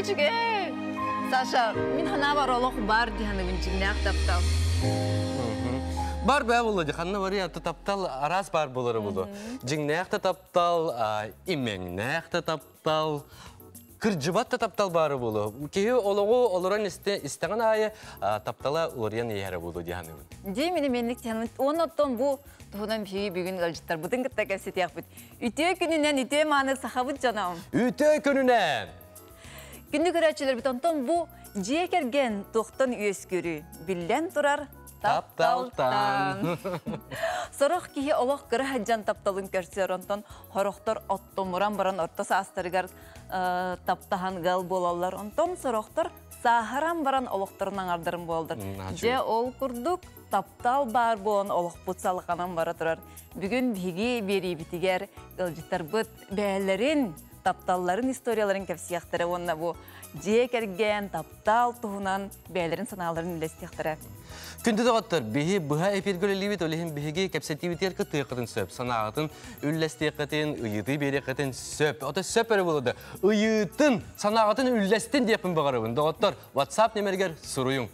Hacıge. Sasha, min hana var oluq bar dihanı binçimnaq taptal. Бар бә булды, ханна вария таптал арас бар булары булды. Жиңнәк таптал, имеңнәк таптал, кырҗыбат таптал бары булды. Кеһе олого олоран истәгән ае таптала уларыян яһәре булды дияны. Ди мине менлек тәнен оноттон бу туһунан бии бүген галҗыттар бутын кытта кәсет яхбыт. Үтә көненнән үтә маны сахабыт җанам. Үтә көненән. Күнне көрәчләр бит онтон бу җиекерген тохтан үескүрү биллән турар. Тапталтан. Сорох кие олох кыры хаджан тапталын көрсөр онтон хорохтор оттомуран баран орта састыргар таптахан гал болалар. Онтон сорохтор сахаран баран олохторунан ардырын болдыр. Же ол курдук таптал бар болон олох путсалыканан бара турар. Бүгүн биги бери битигер ылжыттар бут бәлерин тапталларын историяларын кепсияқтары онна бу жекерген таптал туһунан бәлерин саналарын илестияқтары. Күнді дағаттар, бейі бұға эпиргөлелевет олеген бейге кәпсетиветер кыты қытын сөп, санағатын үлләсте қытын, ұйыты бере қытын сөп. Ота сөп әрі болады. Ұйытын, санағатын үлләстен депін бағарыбын. Дағаттар, WhatsApp немергер сұруың.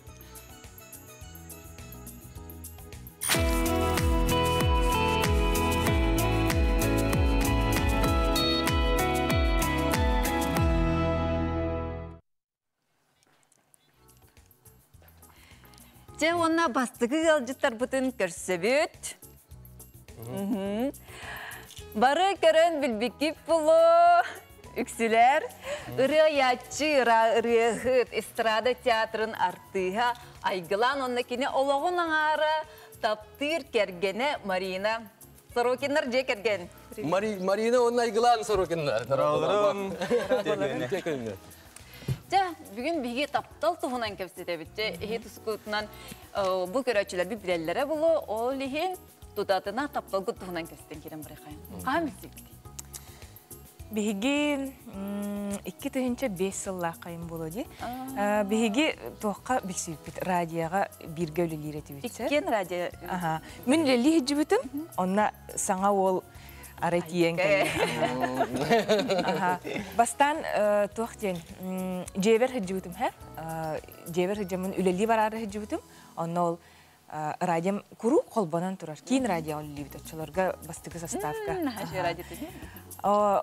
Же онна бастығы қалжыттар бұтын көрсөбөт. Бары көрін білбекіп бұлы үксілер. Үрі ятчы, үрі ғыт, эстрада театрын артыға айгылан онна кені олағын аңары таптыр кергені Марина Сорокинлар же керген. Марина онна айгылан Сорокинлар. Ja, bugün bihi taptal tuhunan kepsete bitçe. Ehe tuskutnan bu köröçüler bir bilellere bulu. O lihin tutatına taptal gut tuhunan kepseten kiren bırakayım. Kahamisi? Bihigi 2 tühünçe 5 yılla kayın bulu di. Bihigi tohka biksibit radyoga bir gölü lireti bitse. İkken radyo. Mün leli hicci bitim. Onna sana ol araytiyen kayın. Bastan tohken jever hicci bitim her. Jever hiccimin üleli bararı hicci bitim. Onna ol radyom kuru kolbanan turar. Kiin radyo ol libit. Çolorga bastıgı sastavka. Nahaşı radyo tedi?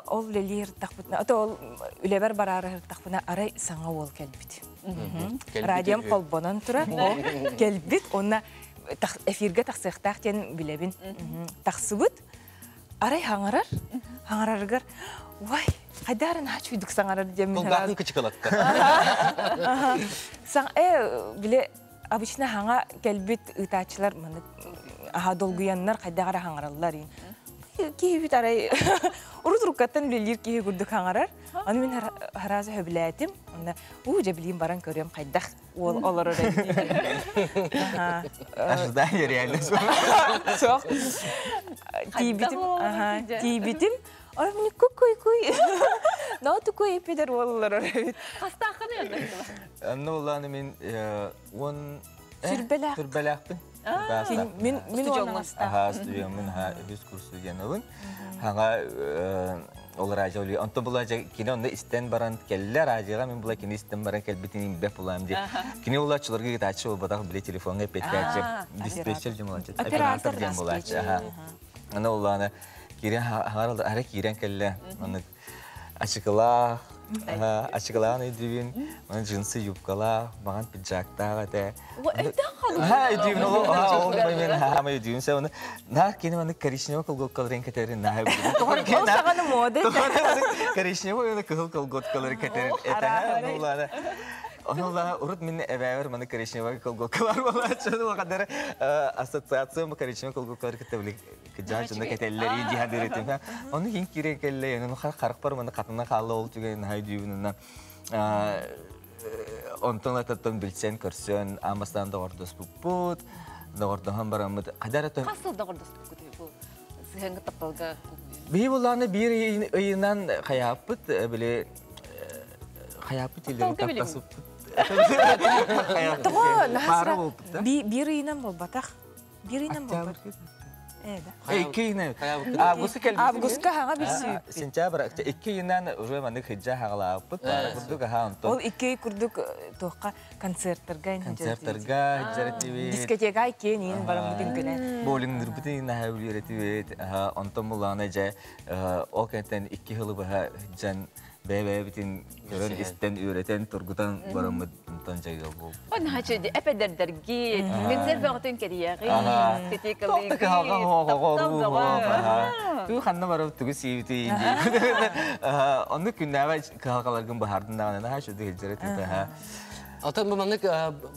Ol leli hırtakbıtna. Ata ol üleber bararı hırtakbıtna aray sana ol kelbit. Radyom kolbanan turar. Kelbit. Onna efirge taksıqtaqten bilebin. Taksıbıt. Aray hangarar. Hangarargar. Vay. Haydarın haçuyduk sangarar diye. Kolbağın küçük alatta. Bile обычно ханга келбит ытачылар маны аха долгуяннар кайдагара хангараллар ин. Кийбит арай урут-рукаттан билер кие гүрдүк хангарар. Аны мен харазы хөбләтим. Анда жабилим баран көрөм кайдак ол олар да. Ожидание реальность. Sok. Кийбитим. Ой, мне куй. Ноту куй пидер олар. Кастакыны янда. Ну ладно, мен он түрбәләкпин. Мен оңаста. Аха, студиямын, үз курсы генелин. Ханга олар ажаулы. Антон булажа кине онда истен баран келлер ажага мен була кине истен баран келбитин беп булам ди. Кине улачыларга гитачы ол бадак биле телефонга петкачы диспетчер жумалачы. Оператор дем булачы. Аха. Аны уланы кирен хангаралда ара кирен келле. Аны açıkla, açıklayana düğün, onun cinsi yupkala, bana pijjakta kate. Düğün olu, o ben düğün se onu. Nah kini bana karışneva kol got kalerin katerin nah. O sana moda. Karışneva onu kol got kalerin katerin. Eta nolada. Онолла урут мен эвәвер маны коричневый колготкалар була. Чөне вакытлары ассоциация мы коричневый колготкалар китәблек кыҗачында кетәлләр инде хәдәретем. Оны кин кирәк келле, аны харык бар маны катына калды ул түгән хайдыйбынна. Онтон ататтан билсен көрсен амастан да ордос бупут. Да ордан барамы кадараты. Касыл да гордос күтү бу. Сыгын тапталга. Би буланы бир ыйынан хаяпыт биле хаяпыт илдер таптасып. Того нахасра бир ыйынан болбатак. Бир ыйынан болбат. Кейне. Августка хага бисү. Сентябрь, 2 йынан уже маны хиджа хагалапыт. Курдук хаантон. Ол 2 курдук тоққа концерттерге жаратиби. Дискотека кенин барам бүтүн күнө. Боулингдер бүтүн хавлиретиби. Онтон мулана жа ол кентен 2 хылы баха жан бебе бүтүн көрөн истен үйрөтен тургутан барам онтон жайга бол. Он хачыды эпедердерги. Концерт багытын керияги. Тетекалыгы. Ту ханна барып тугу сивти инде. Онны күннәбә калгаларгын бахардын дагына хашыды хилҗерет ха. Ата бу маны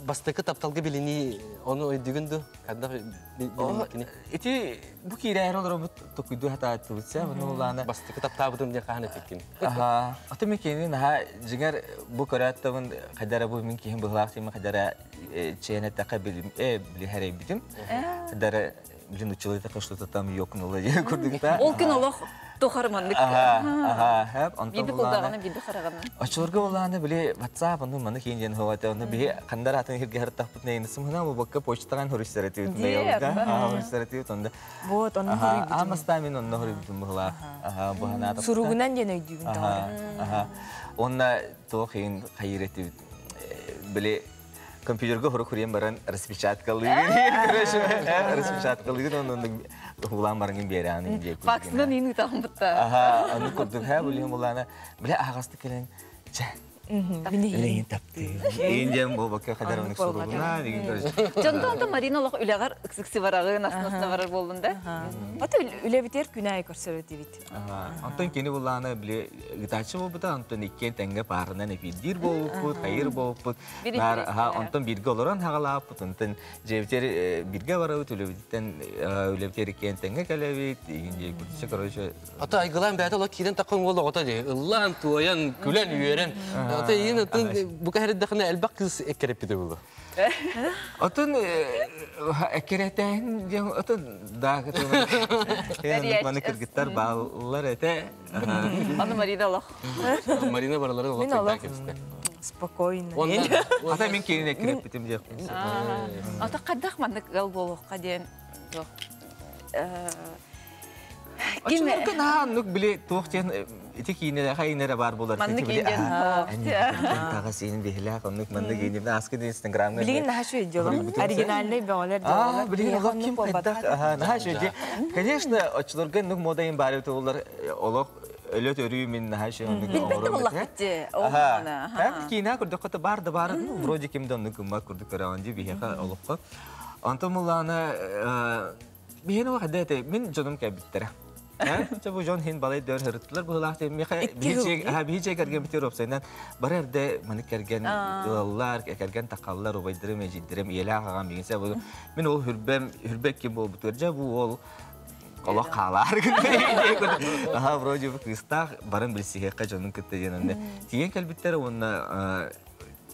бастыкы тапталга билини оны ойдыгынды. Канда билини. Эти бу кирәр олар бу токуйду хата тутса, монолана бастыкы таптабыдым дия каханы текин. Ата мекенин ха жигәр бу караттабын кадара бу мен киһин булактым кадара чене тақабилим били харе битим. Кадара блин училыйта кышлыта там ёкнула я күрдүк. Ол күн Аллах тохармандык. Хәп антон биде кулдаганы биде караганы. Ачылырга буланы биле WhatsApp аны маны кийген хавата аны би кандар атын хирге таппыт нейни сымына бу бакка почтаган хөрүстерет үтүн ялга. Хөрүстерет үтүн. Вот он хөрү. Амаста мен онны хөрү бүтүн була. Бу хана да. Суругунан дене үдүгүн тагы. Онна тохин хайрети биле компьютерге хөрү баран распечаткалыгы. Распечаткалыгы онны улам барган бераны инде. Факсынан ини тамбытта. Аны көрдүк ха билем буланы. Биле агасты келен. Бини тапты. Инде бу бакка кадар уны суругуна деген көрүш. Жонтон Марина Аллах үлегар ыксыксы барагы насына барар болдунда. Ата үле битер күнай көрсөрөт дибит. Антон кени буланы биле гитачы болбута Антон иккен тенге парынан эпидир болуп, хайыр болуп. Бар Антон бирге олорон хагалап, Антон жебтер бирге барабыт үле битер иккен тенге келебит. Инде күрсө көрөшө. Ата айгылан бәдә ла кирен такын боло ата ди. Иллан туян күлән үйрен. Ата ин бу кәһәр дәхне әлбәк кыз экереп биде булды. Атын экеретен атын дагы тәне маны кыргыттар баллар эте. Аны Марина Аллах. Марина баралары Мен Аллах спокойно. Ата мен кийин экереп битем дип. Ата кадак мандык гал болук каден. Ким кана нук биле тоқтен ити кийинере хайнере бар болар Мандык биле. кийин. Тага сенин бихила конук мандык кийинде аскы Инстаграмга. Билин нашу идёлом. Оригинальный балалар да. Билин Аллах ким кайдак. Нашу ди. Конечно, очлорга нук модайын бар ете олар Аллах өлөт өрүү мен нашу нук. Билбетте Аллах битти. Охана. Ха. Кийина көрдүк ката барды бар. Вроде кимден нук ма көрдүк каранди бихека Аллахка. Антомулана бихена вахдете мен жонум кабиттер. Çabu John Hin balay dör hırttılar bu lahtı bihice kergen bitir opsaydan barerde manik kergen yıllar kergen takallar o baydıram ejiddiram yela ağam bilse bu men o hürbek kim bu turca bu ol Allah kalar gibi aha broju bu kristak barın bilsihe kaçonun kıttı yanında tiyen kalbitler ona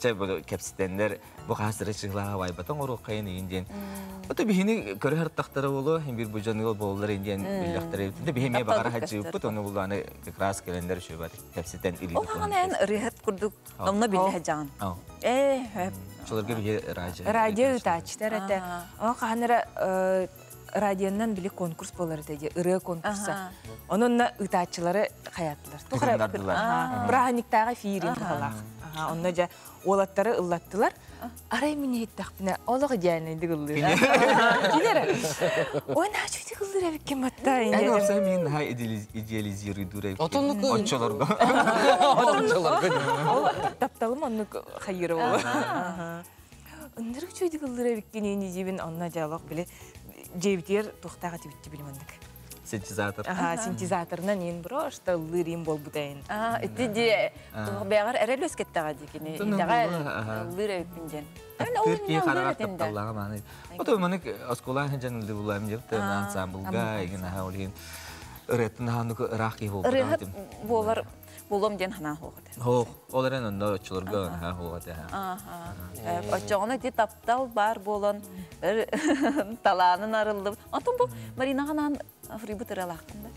çabu kapsitenler bu hasret çıkla vay batan oru kayın indiyen Ota bihini körü her tahtara olu hem bir bujan yol bollar indiyen billahtere de bihime bakara hacı put onu bulana kras kalender şu var hepsinden ili. O hanen rihat kurduk namna billah can. Hep. Çolurga bir raja. Radyo taçlar ete. O kanera radyodan bile konkurs bollar dedi. Irı konkursa. Onunla ıtaççıları hayatlar. Tuhara. Brahaniktağı fiirin tuhalak. Onunca olatları ıllattılar. Aray mini hittakbina olağı diyanaydı gıldır. Gider. O ne açıydı gıldır abi kim hatta. Yani olsa min ha idealiziri duray. Otonluk. Oççalarga. Otonçalarga. Taptalım onu hayırı olur. Onları çöydü gıldır abi ki neyini cebin onunla cevap bile cebitler tohtağı tibitti bilmendik. синтезатор. Ага, синтезаторынан ен просто лырим бол будайын. Ити де бәгәр әрелөс кеттәгә дикене. Дәгә лыра үпинден. Türkiye karagat taptallağa mani. O da manik oskolan hencanıldı bulayım jepte ансамблга egen ha olhin. Öğretin hanı raqi oldu. Рыгыт болар болом ден хана хогыт. Ho, olaran onda öçülürgü ha hoğadı ha. Açığına de таптал бар болон таланын арылды. Атын бу Марина ханан фрибутер алакында.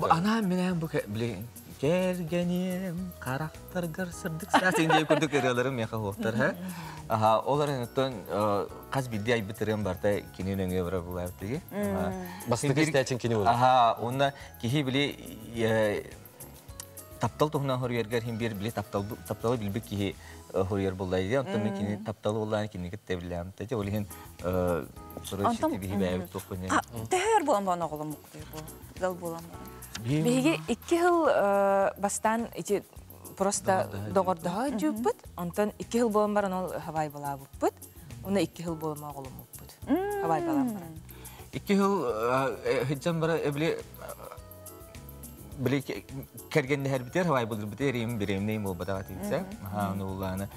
Bu ana menen bu bile Gergenim, karakter görsürdük. Sen diye kurduk eriyalarım ya kahvoktar ha. Aha, olarak neden kaç bildiği ay bitireyim barda kini nenge var bu evde. Bastık isteyen kini olur. Aha, onda kihi bile taptal tohuna horiyer gerhim bir bile taptalı bilbik kihi horiyer bulaydı. Ondan kini taptalı olan kini kitlebilem. Tece olihin soru işiti bihi beğen tohunu. Teher bulan bana oğlum mutluyum bu. Gal bulan bana. Беги 2 yıl бастан ити просто догордага жүппүт. Онтон 2 yıl болон баран ол хавай бала буппут. Уна 2 yıl болма оголум буппут. Хавай бала баран. 2 yıl hicam bara ebli bile kergen her biter havay bulur biter birim neyim ol bada atıysa. Ha onu ulana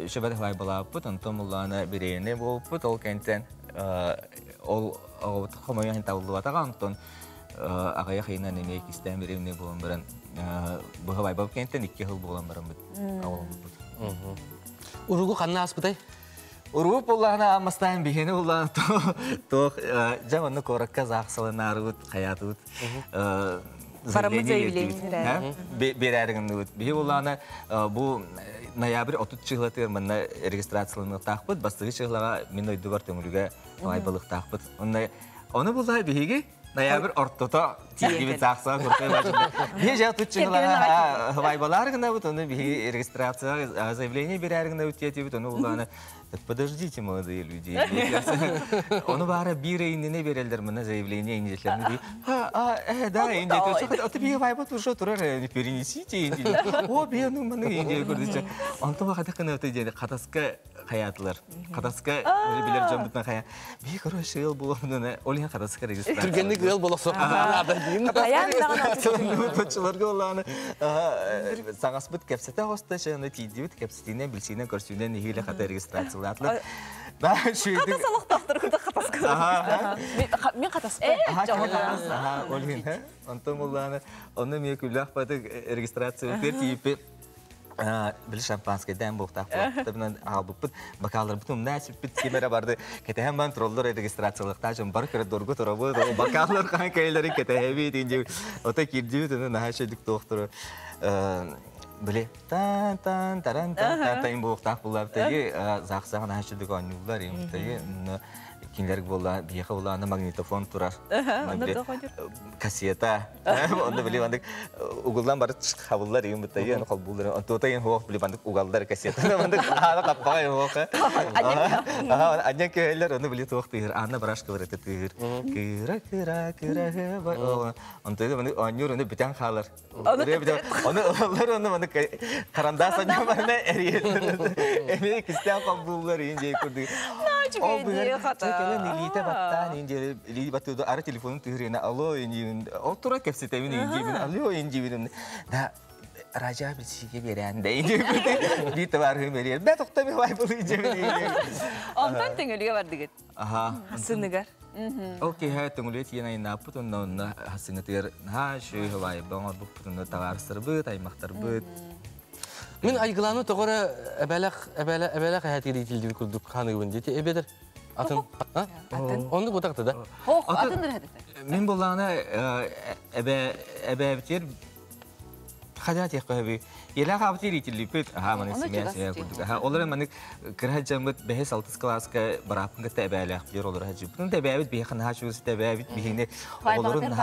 şebet havay bala buput ontom ulana birine buput ol kenten ol kamoya hin tavlu ataga onton agaya khina ne ikisten birim ne bolon baran bu havay bab kenten 2 yıl bolon baran bit. Urugu kanna asbıtay? Urup ulana amastan bihene ulana to jamanı korakka zaqsalan arut hayatut. Заявление. Берәргән ут. Бе улана бу ноябрь 30 чыгыла терминна регистрацияланып тахпыт, бастыгы чыгылага мен ойды бар төңрүгә ай балык тахпыт. Оны булай биге ноябрь ортото тиги тахса көркөй башында. Бе жа тутчыгылага ай балар гына бут, оны биге регистрация заявление берәргән ут тиеп оны улана. Подождите, молодые люди. Он бара бира инне берелдер мына заявление индетлерни. Да, индет. От би вайбат уже турар перенесите инде. О, бену мына инде көрдүчө. Антова кадакына өтөйдө катаска каятлар. Катаска билер жамбытна кая. Би короче ел болондуна олин катаска регистрация. Түргенlik ел болосо. Точыларга оланы. Саңаспыт кепсете хоста шаны тидибит кепсетине билсине көрсүнөн нигиле ката регистрация. Ben şeydi. Katasalık tahtır kırdı kataska. Мен катас. Aha, olhin ha. Antam olana onu mi kullah patık registrasyon tertibi. Bir şampanskeden buhtak. Tabii albuput bakallar bütün nasip bit kimera vardı. Kete hemen troller registrasyonlukta jam barkara dorgu torabu. Bakallar kan kayları kete hevi deyince ota kirdiği de naşedik doktoru. Böyle tan taran buhtak bular tayi zaqsağın naşedik anılar yani tayi kinler bolla biya bolla magnetofon turar. Kaseta. Onda beli bandık Google'dan barı kabullar yiyim bitayi yani kabullar. Antota yen hoğ beli bandık Google'lar kaseta. Bandık hala kapağın hoğ. Anyak köyler onu beli hoğ tihir. Anna baraş kıvır ete tihir. Kıra. Antota bandık anyur onu biten kalar. Onu bandık karandas anca bana eriyer. Emi kisten kabullar yiyince kurdu. Çok iyi hata. Nilite battan ince li batu ara telefonu tihirina alo ince otura kepsete beni ince beni alo ince beni da raja bir şey berende ince bir tavar hümeriyer ben tokta bir vay bulu ince beni Ondan tengeliye vardı git. aha Sınıgar. okey ha tenguliyet yana ina putun na hasina tir ha şu vay bana bu putun tavar sırbıt ay mahtarбыт Мен айгыланы тоғыра әбәләк әйәтелі етілді күрдік қанығын деті әбедір. Атын? Онды бұтақты да? Hoş atındır hadi. Мен болағына әбәбітер қадат еққа әбі. Елі қабытер етілі пөт. Маны семиясыya күрдік. Олары мәнік кірі жамыт 5-6 класска барапын кәтті әбәләқ білер олары әжі. Бұның әбәбіт бейхін хашуыз әбәбіт бейхіне оларын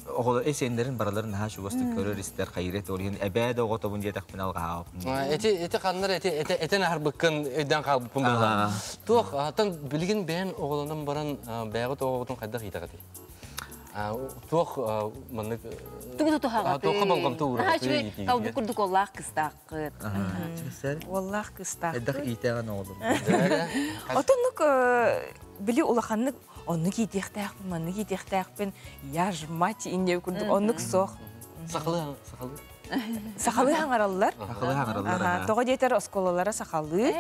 oğul esenlerin baraların ha şu vastık görür ister hayret oluyor. Ebede o tabun diye takpın alga. Eti kanlar eten harbıkkın eden kalbın bulan. Tuğ atan bilgin ben oğlanın baran beyağıt oğulun kaydak itağı. Tuğ manlık. Tuğ haga. Tuğ kabalgam tuğ. Ha şu kal bu kurduk Allah kıstakıt. Wallah kıstak. Edak itağı ne olur? Otunluk били улаханны онны китехтәхпин, манны китехтәхпин, яжмать инде күрдүк, оннык сох. Сақалы. Сахалы хаңараллар. Сахалы хаңараллар. Ага, тога жетер осколалары сахалы.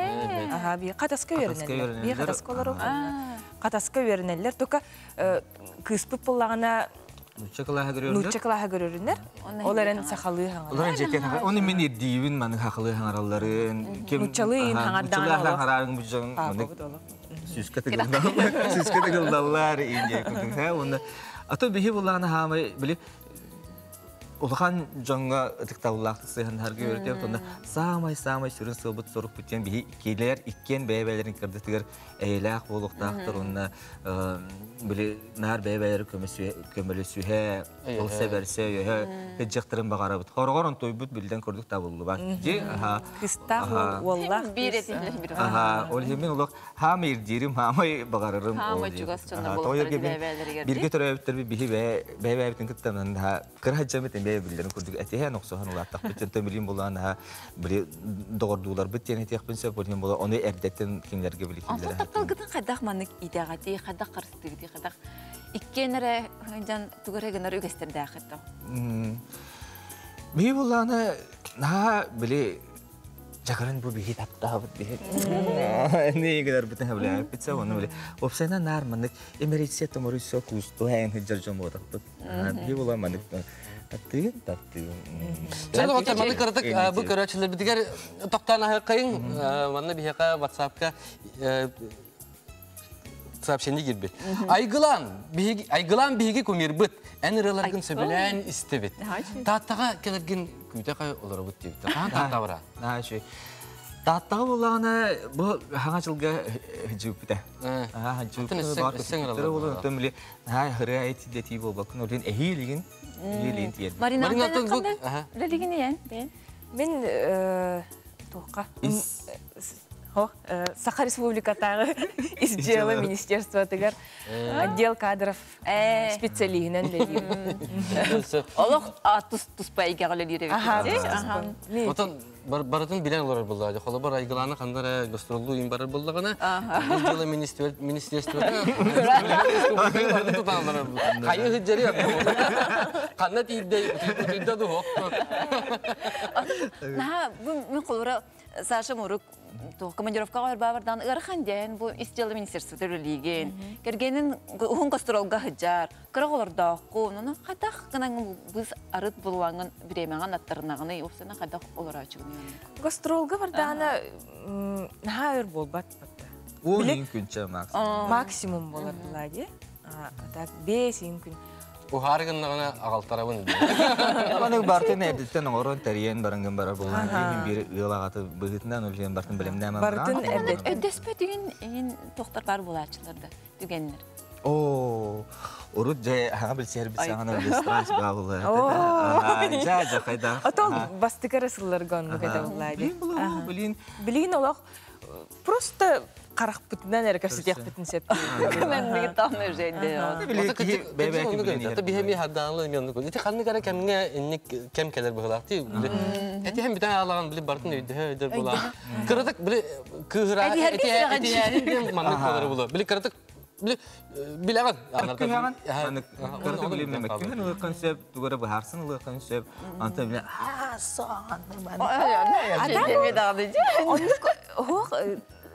Ага, би катаска вернелер. Би катаскалар окуна. Катаска вернелер. Тока кыспып буллагана Нучакалаха görüyorlar. нучакалаха көрөрүнөр. Оларын сахалы хаңаралар. Олар жекен хаңар. Оны мен ирдиибин маны хакылы хаңаралларын. Нучалыын хаңардан олох. Хаңарарын бүжөн. Сүскө тегилдалар инде күтүн. Ха, оны ата бихи булланы хамы билип Улахан жаңга тиктауллахты сыйхан харгы өртеп, онда самай сүрін сылбыт сорук бүттен бихи келер иккен бәйбәлерін кірдітігер әйләқ болуқтақтыр, онда білі нар бәйбәлері көмілі сүйе, ол сәбәрсе, хеджектірін бағара бұд. Хорғар он той бұд білден көрдік табылы бар. Кыстақ оллах. Ол хемін олық хамы ирдерім, хамы бағарырым. Хамы чугас чонда болуқтары бәйбәлері керді. Бірге төрәбіттер бихи бәйбәбіттен кіттамын, кырхаджаметін бәйбәлерін көрдік. Әтеге нұқсуған олаттақ бүттен төмілін болуған, білі доғырдулар бүттен әтег бүнсе, болуған болуған, оны әрдеттен кемлерге білі кемлері. Антон тапталгытын қадақ манық идағати, қадақ қарыстығыды, қадақ иккенері жан түгірегінер үгестерді ақытты. Бей болуғаны, білі Жакарын bu bihi tapta bit bihi. Ne kadar bütün havle pizza onu bile. Opsiyona narmanlık emeritse tomorrow kusto hem hıcar jomoda. Bir bulan manık. Tattı. Sen o zaman kırdık bu körçüler bir diğer toktana kayın bana bir heka WhatsApp'ka сообщение girdi. Aygılan bihi kumir bit. En relalargın sebilen istebit. Tattağa kelergin küyteka olur bu tip. Tatta var. Ha şey. Tattağa olana bu hangi çılga hıcıpta. Ha hıcıpta var. Sonra olur temli. Ha hırayet deti bu bakın orada ehilin diye. Marina bu. Religin yani ben. Ben toqa. Саха Республикатағы изделы министерствотыгар отдел кадров специалигінен лелейм. Олық тұспай кәғілер ерек. Отан баратын билен олар болды. Қолы бар айгыланы қандары гастролду үйін барар болдығына. Изделы министерствоты. Қайы хыджары қанна түйді мен қолыра Саша Мурuk командировка var bavardan ırxandan bu İstiyalı Ministerstvu Devliliğin kergenin hun gastrolga hıcar kırağlarda qo'nunu qataq qana biz arıt bulağın biremeğan atlarnağını yoksa qataq olar açığını gastrolga bardana hayır bolbat batta O mümkünçe maksimum bolar buladi tak 5 mümkün O hargınlığına ağal tarafın. Bana bartın editten oran teriyen barangın barar bolan. Bir yılağatı bıgıtından ölçen bartın bilimden mi? Bartın eddet. Ödespediğin tohtar var bulaçılarda dügenler. Oo. Orut jay ha bil şehir bir sana restoran bağlı. Ja kayda. Atol bastıkar asıllar gönlü kadar buladi. Bilin olaq просто qaraq bütündən erkəsiyək bütün septi. Ben bir tam özeydi. Tabii hem bir haddanlı yanında koy. İşte kanlı kara kemine kem keler bakılaktı. Eti hem bir tane ağlayan bile bartın ödü bulan. Kırdık bile kıhıra eti manlık kolları bulu. Bile kırdık bile bileğen. Kıhıran. Kırdık bile memek. Kıhıran ılık konsept. Tugara baharsın ılık konsept. Anta bile soğan.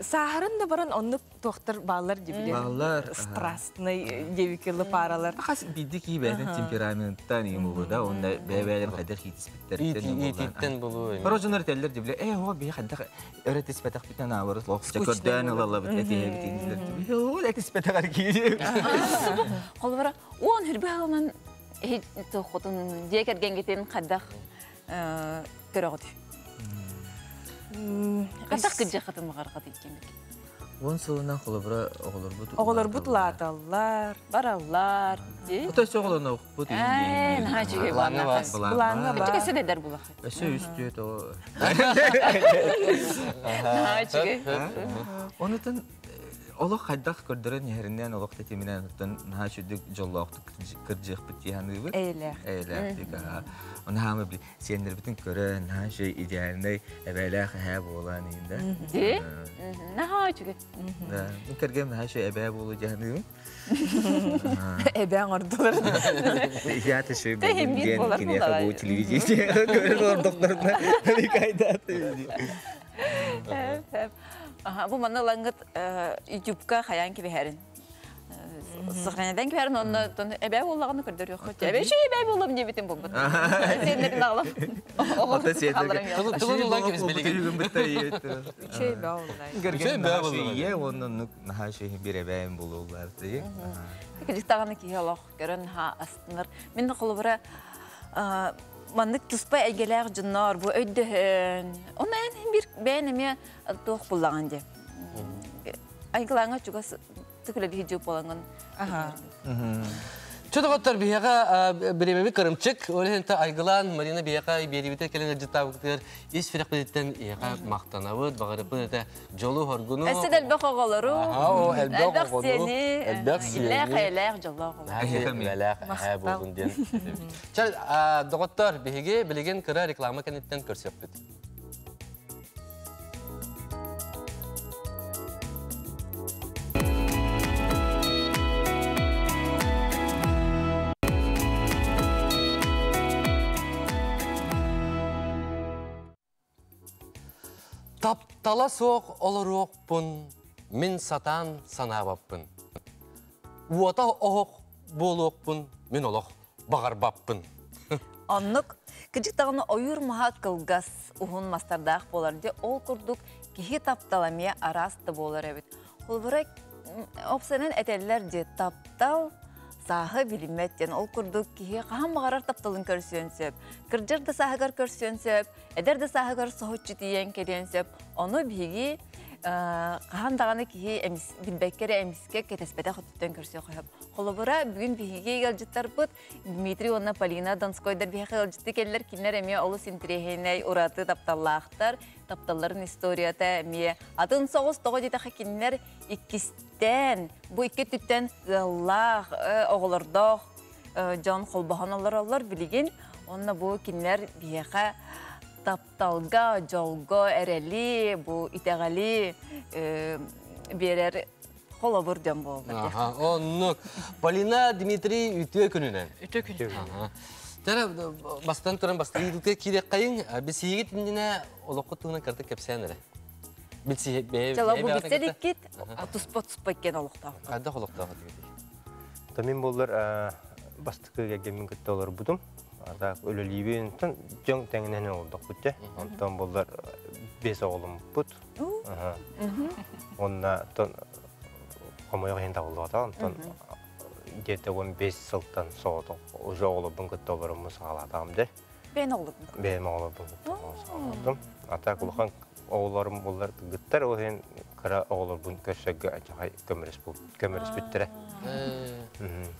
Sahарын да баран оннук тоқтар баллар дебилер. Баллар. Страстный девикелі паралар. Қас бидді ки бәйтін темпераменттан ем болуда, онда бәйбәйлер қайдар хитиспеттерден ем болудан. Ититтен болу. Парожынар тәлдер дебилер, о, бей қайдар өреттеспетақ бітен ауырыз, лоқсчакордан алалла бітетеге бітенділер дебилер. О, өреттеспетақар кейдер. Қол бара, оң хүрбі ғалынан тоқытын декерген кетен қадақ көріғыды. Qataq qıcaq qatın mağarqat etkendik. 10 sılından qolabra oğullar butlatallar, barallar. Otası oğullarına oxu deyil. Ha, çünkü bulanğa var. Çünkü sen eder bulaq. Əsə üstü o. Ha, çünkü. Ondan Олох хайдах көрдөрөн нехеринен олох тетиминен оттон наха чүдүк жоллоохтук кыржык битяны бит. Эйле. Тика. Оны хамы би сендер бүтүн көрөн наха шу идеальный эбеле ха болан инде. Наха чүгү. Да. Бу кергем наха шу эбе болу жаны. Эбең ордулар. Я ты шу Тем бит болар кине булар. бу телевизия көрөр докторна. Кайда Бу мана лангыт YouTube-ка хаян ки бехерин. Сохранедан ки бехерин онны эбе боллаганы көрдөр yok. Эбе şu эбе болам дип битим булбут. Сендерин аглам. Ата сендер. Тулун лайк biz bilgin. Üçey bağolay. Görген наша оннун наха шу бир эбем болуулар дей. Кежик таганы ки ялох көрөн ха астыныр. Мен колубра маннык туспай әйгеләр жыннар бу өйдөһөн. Онан бир бәнеме тох буллаган ди. Айгылаңа чугас тükle bir hicip olanın. Aha. Çocuklar bir yaka bir kırımçık. Öyle de aygılan Marina bir yaka bir yere kelen acıtavuklar. İş firakbetten yaka maktanavut. Bağırıp da jolu horgunu. Esed elbek oğulları. O elbek oğulu. Elbek seni. Elbek jolu oğulları. Elbek oğulun diyen. Çal doktor bir hige bilgin kıra reklama kanitten körsüp bit. Taptala soğuk olurukpun, min satan sanabappın. Uota oğuk bolukpun, min oluk bağırbappın. Anlık, küçük dağını oyur maha kılgas uhun mastardağ bolar diye ol kurduk kihi taptalamaya arastı bolar evet. Kulbura opsenen eteller diye taptal sahı bilinmet diye ol kurduk kihi kaham bağırar taptalın körsüyönsöp. Kırcır da sahıgar körsüyönsöp, eder de sahıgar soğutçu diyen keriyönsöp. Onu bilgi kaham dağını kihi bilbekkere emiske ketespede kututtan körsüyö koyup. Kolubura bugün bihiге gelcitler bud. Dmitri ona Polina Donskoy'da bihiге gelcitti keller kinler emiye olu sintirehine uratı taptallağıqtar. Taptalların istoriyata emiye. Adın soğuz toğu detağı kinler ikisten, bu iki tütten gallağ oğulardağ can kolbahan olar bilgin. Onna bu kinler bihiге taptalga, jolga, ereli, bu itegali birer kolabur jam boldu. Aha, onluk. Polina Dmitri ütüye gününen. Ütü günü. Tara bastan turan bastı yürüte kirek kayın. Biz yigit indine olukutuna kartı kepsenere. Biz be. Çala bu bitse dikkat. Tuspot ken olukta. Kadda olukta. Tamin bollar bastıkı gemin kötü olur budum. Ada ölülüğün ton jong tengenen olduk butça. Ondan bollar 5 oğlum but. Aha. Onna ton Komoya yanda oldu da ondan gete 15 yıldan sonra o oğlum kötü olurumuz sağladım de. Ben oğlum. Benim oğlum sağladım. Ata kulağın oğullarım bollar gitler o hen kara oğlum bun köşege kömürüs bittire.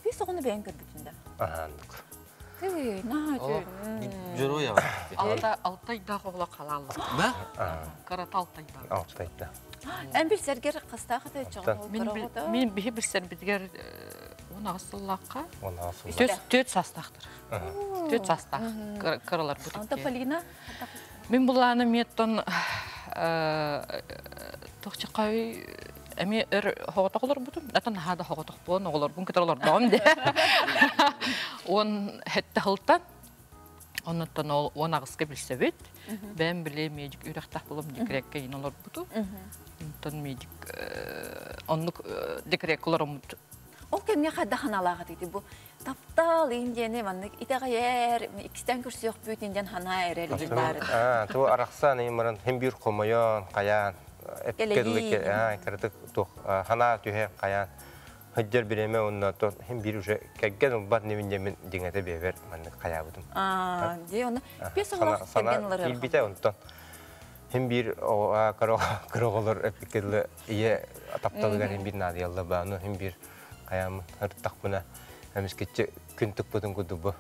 Biz onu ben körbütünde. Aha. Ne hacı? Joro ya. Altayda oğla kalalı. Ne? Karat altayda. Altayda. En bir serger kıstağı da çoğun oldu. Min bir sen bitger ona asıllaqqa. Ona asıl. Töt sastaktır. Töt sastaq. Karalar bu. Anta Polina. Min bulanı metton toqçaqay Emi hoğotak olur butum. Zaten hada hoğotak bu olur. Bun kadar olur dağım de. On hette hıltan. Ondan on ağızka bilsebet. Ben bile mecik ürektak bulum dikrek keyin olur butu. Ondan mecik onluk dikrek olurum butu. O kelime kadar hanalığa dedi bu. Taptal indiyene manlık itağa yer. İkisten kürsü yok büyük indiyen hana ereli gider. Tu araksan imaran hem bir komayan kayan. Etkelik kırdık tu hana tühe kayan. Haccar bireme ondan to hem bir uje keggen bat nevin yemin dingete bever manlık kaya budum. Diye onu bir sonra keggen olur. İlbite ondan. Hem bir o karaoğlar epikeli iye taptalıgar hem bir nadiyallah bağını hem bir kayamın hırtak buna hemis keçe küntük budum kudu bu.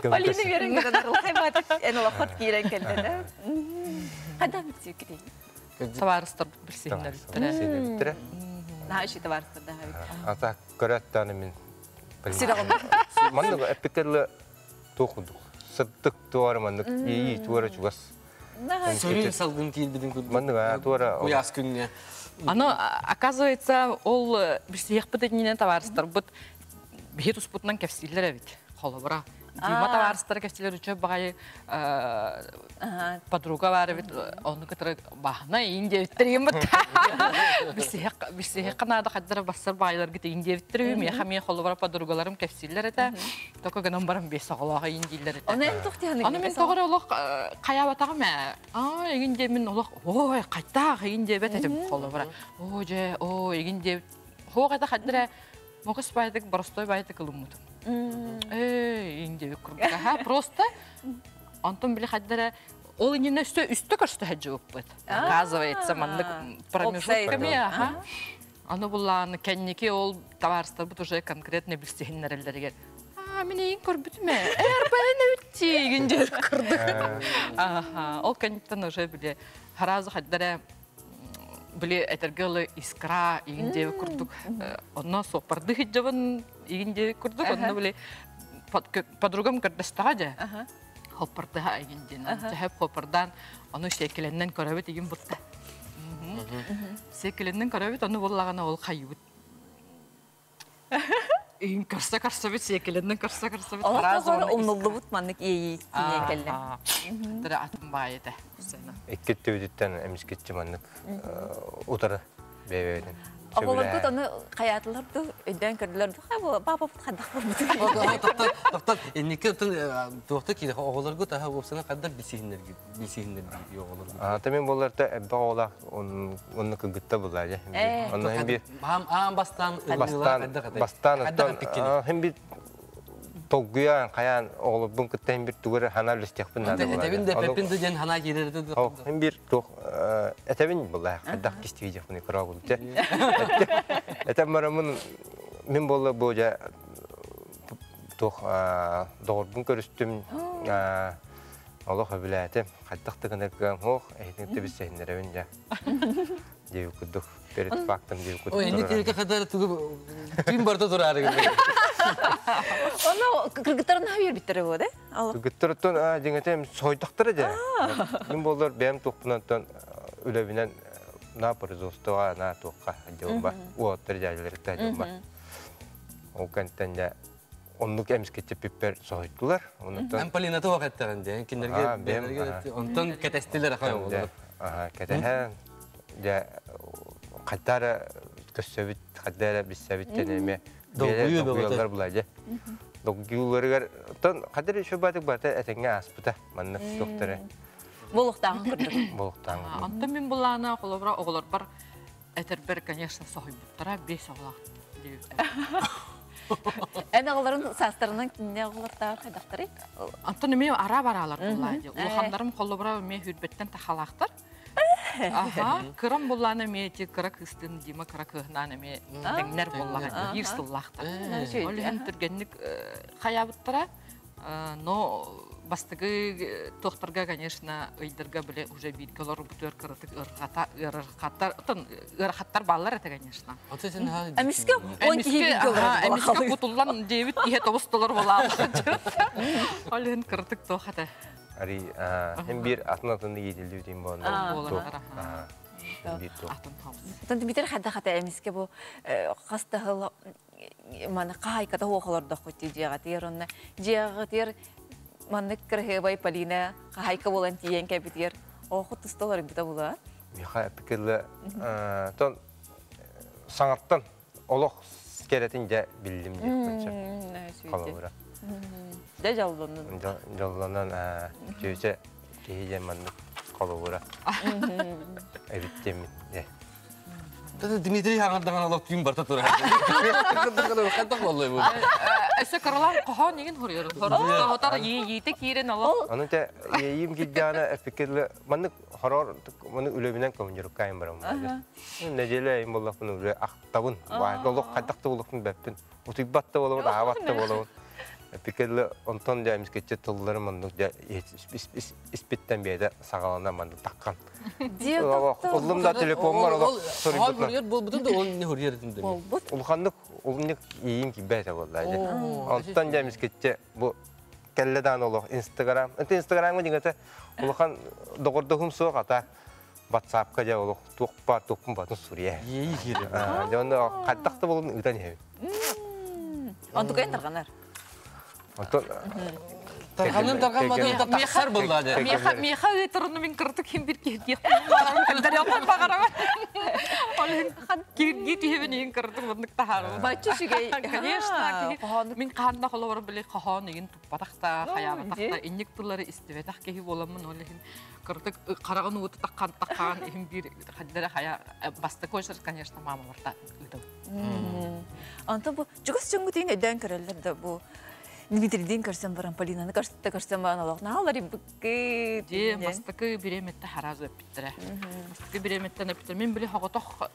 Polina verin kadar olay batık en olakot giren kelden. Hadi bir şey Таварыстар билсеңнер биттер. Наһа иши табарыстыр да хабит. Ата көрәттәне мин. Сирагым. Манны эпикерле тохудук. Сыттык туар манны ии туара чугас. Сөрин салгын килбидин күн. Манны туара. Уяс күнне. Оно, оказывается, ол билсех битинен таварыстар бут бихитус бутнан кефсиллер бит. Холобра. Дима таварыстар кефсиллер үчө багай подруга бар бит. Оны кытыры бахна инде биттирген бут. Билсех канада хаддара бассар байлар гит инде биттирем. Я хами холобра подругаларым кефсиллер эте. Тока гынан барам бесагалага индилер эте. Оны эм тохтяны. Аны мен тогыры олох каябатагым. Эгинде мен олох ой кайта эгинде бет этим холобра. Ой, эгинде хогада хаддара могус байдык простой байдык кылыммут. Инде курга просто Антон биле хаддара ол инне үстө көрстө хаджып бит. Оказывается, мандык промежутками, Аны булланы кенники ол товарстар бут уже конкретно билсехиннерлерге. Мени көрбүтме. Бәне үтти инде курдук. Ол кеннитен уже биле харазы хаддара биле этергелы искра инде курдук. Онна сопарды хиджабын инде курдук. Онна биле подругам кырдыстаға хоппарды айгинден. Жахып хоппардан оны секеленнен көрөбет егін бұтты. Секеленнен көрөбет, оны болағана ол қайыбыт. Егін көрсі бет, секеленнен көрсі бет. Олар ұмнылды бұт маннык ей тиген келді. Дұры атын бай еді. Эккетті өдеттен әміскетчі маннык ұтары бәйбәйден. Оғылар күт оны қаятыларды өйден көрділерді. Баба бұт қадақ бұт. Тоқтар, енеке тоқты кейді оғылар күт аға өпсіна қаддар бесігіндер дейді оғылар күт. Атамен боларда әбба оғыла оны күгітті бұлай. Бастан hem bir Тогуян қаян оғылы бұн күтті hem bir түгірі хана үлістеқпін нады бұлай. Әтәбін де пәппін дөден хана керерді. Hem bir әтәбін бұлай қаддақ кестегі жақпын құрау күлді. Әтәбін барамын мен болы бұжа доғырбын көрістім. Олық өбіләті қаддақтығын әркіған оқ әйтіңді біз сәйіндерәбін жа. Деу күддік. Перед фактом деу күддік. Ой, не кереке қадар түйін барда тұрары. Оны кыргыттарын хабер биттері болды? Кыргыттарын жеңетем сойдақтыры жа. Мен болар бәйім тоқпынаттан үләбінен на производствоға, на тоққа жауым ба. Уаттыр жайларықта жауым ба. Ол кәнттен жа онлық әміскетчі пеппер сойдылар. Әмполина тоқ әттіған де, кендерге онтон кәтәстілер ақай олар. Кәтәхән қаттары көссөбіт, қаттары біссәбіт кәнеме доғуялар бұлайды. Доғуяларығар, қаттары шо бадық барды әтіңе аспыта, маннық доқтары. Болуқтағын күрдік. Болуқтағын күрдік. Антон мен бұлағына оғылар бар, әтірбір, конечно, соғай бұттара, бес оғылақ дейбі. Ән оғыларын састарынан кінде оғылыртағы қайдақтары? Антон мен ара баралар бұлайды. Улахандарым қолыбыра мен хүрбеттен тақалақтар. Кырам болланы мети кырак истин дима кырак хнаны ме теңнер боллаган ирсыллахта. Олен түргенник хаябыттара, но бастыгы тохтарга, конечно, ыйдырга биле уже билгелер бутер кырытык ырхаттар баллар это, конечно. Эмиске он кийгелер. Эмиске бутуллан дебит ihe тобустулар болалар. Олен кырытык тохата. Ари, hem bir atın yetildi diyeyim bu anda. Тонды битер хадда-хата эмиске бу кастахыл мана кайката оғыларда хотти жегатер онна жегатер мана кырхебай Полина кайка болан тиен кебитер оху тусталар бита була. Миха пикерле тон саңаттан олох керетин же билдим деп калабыра. Да жалланын. Жалланан жөйсе кейжеманны калабыра. Эбиттем. Дмитрий хаңардаған алып түйін барта тұрар. Қаттақ болай бұл. Әсі қырылан қоған еген хорыйыр. Хотар ейті кейрен алып. Оны те ейім кейдіғаны әпікерлі, мәнік хорор, мәні үлебінен көмінжіріп қайын барам. Нәжелі әйім болақ бұны үле ақтабын. Олық қаттақты болықтың бәптін. Утыбатты болауын, ағабатты болауын. Пикерлі онтон жа мискетче тыллары мандық жа испиттен бейді сағалана мандық таққан. Ұлымда телефон бар, ол Хурьер бол бутун да он не хурьер динде. Улхандық ұлымдық иін ки бәйті болды. Онтон жа мискетче бұл кәлледан олық Инстаграм. Инстаграмға дегенде улхан доғырдығым суық ата WhatsApp-ка жа олық туқпа батын сурия. Ей хире. Жонда қаттақты болын үтен ебі. Онту кайын тарғанар? Тарханын мадын да тақсар болды аде. Меха өйтіріні мен кірді кем бір кейді. Кілдер япын бағарама. Олың кейді түйебін ең кірді мұндық тағару. Бачу шүгей. Конечно. Мен қанына қолы бар біле қаған еген тұппадақта, қаябатақта, иннек тұлары істебетақ кейі боламын олығын. Кірді қарағын ұты таққан ең бір қаддары қая басты көшір, конечно, мамы орта өтіп. Anta bu jugas chungu tin edan karallar da bu Дмитрийдин көрсем барам Полинаны көрсем барам олақ. Налар ибки. Де мастакы береметті харазы өппіттірі. Мастакы береметтен өппіттірі. Мен біле хағатақ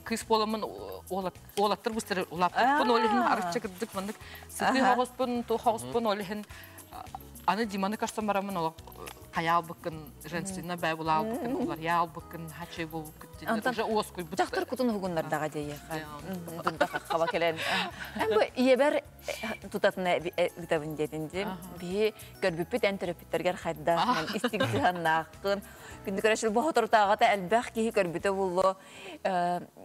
кыз боламын олаттыр бұстыры ұлаппын. Бұн олығын арықча кірдік мандық. Сізді хағыспын, то хағыспын олығын. Аны Диманы көрсем барамын олақ. Қаял бұқын, женственно бәй бұлау бұқын, олар ял бұқын, хачай бұл бұқын. Уже оской бұқын. Жақтыр күтін ғуғындардағы дейі. Тұндағы қава келен. Әмі ебер тұтатын ғытабын дедінде, бей көрбіппет әнтерөппеттергер қайда, истигізіған нақын. Күнді көрәшіл бұл отыртағата әлбәқ кейі көрбіті бұлы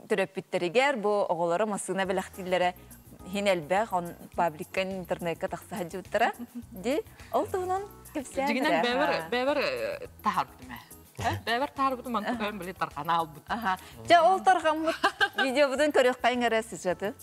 түрөппеттерігер, бұл оғылары масығына біләқтілері Хин әлбәқ, он пабликкан интернетка тақсаға жүттіра. Де, ол тұғынан көпсәндірі. Дегенен бәбір тағар бұдым ә. Бәбір тағар бұдым, антық өйін біле тарқана ал бұд. Жа, ол тарқан бұд. Видео бұдың көрек қайын әрәсіз жаты.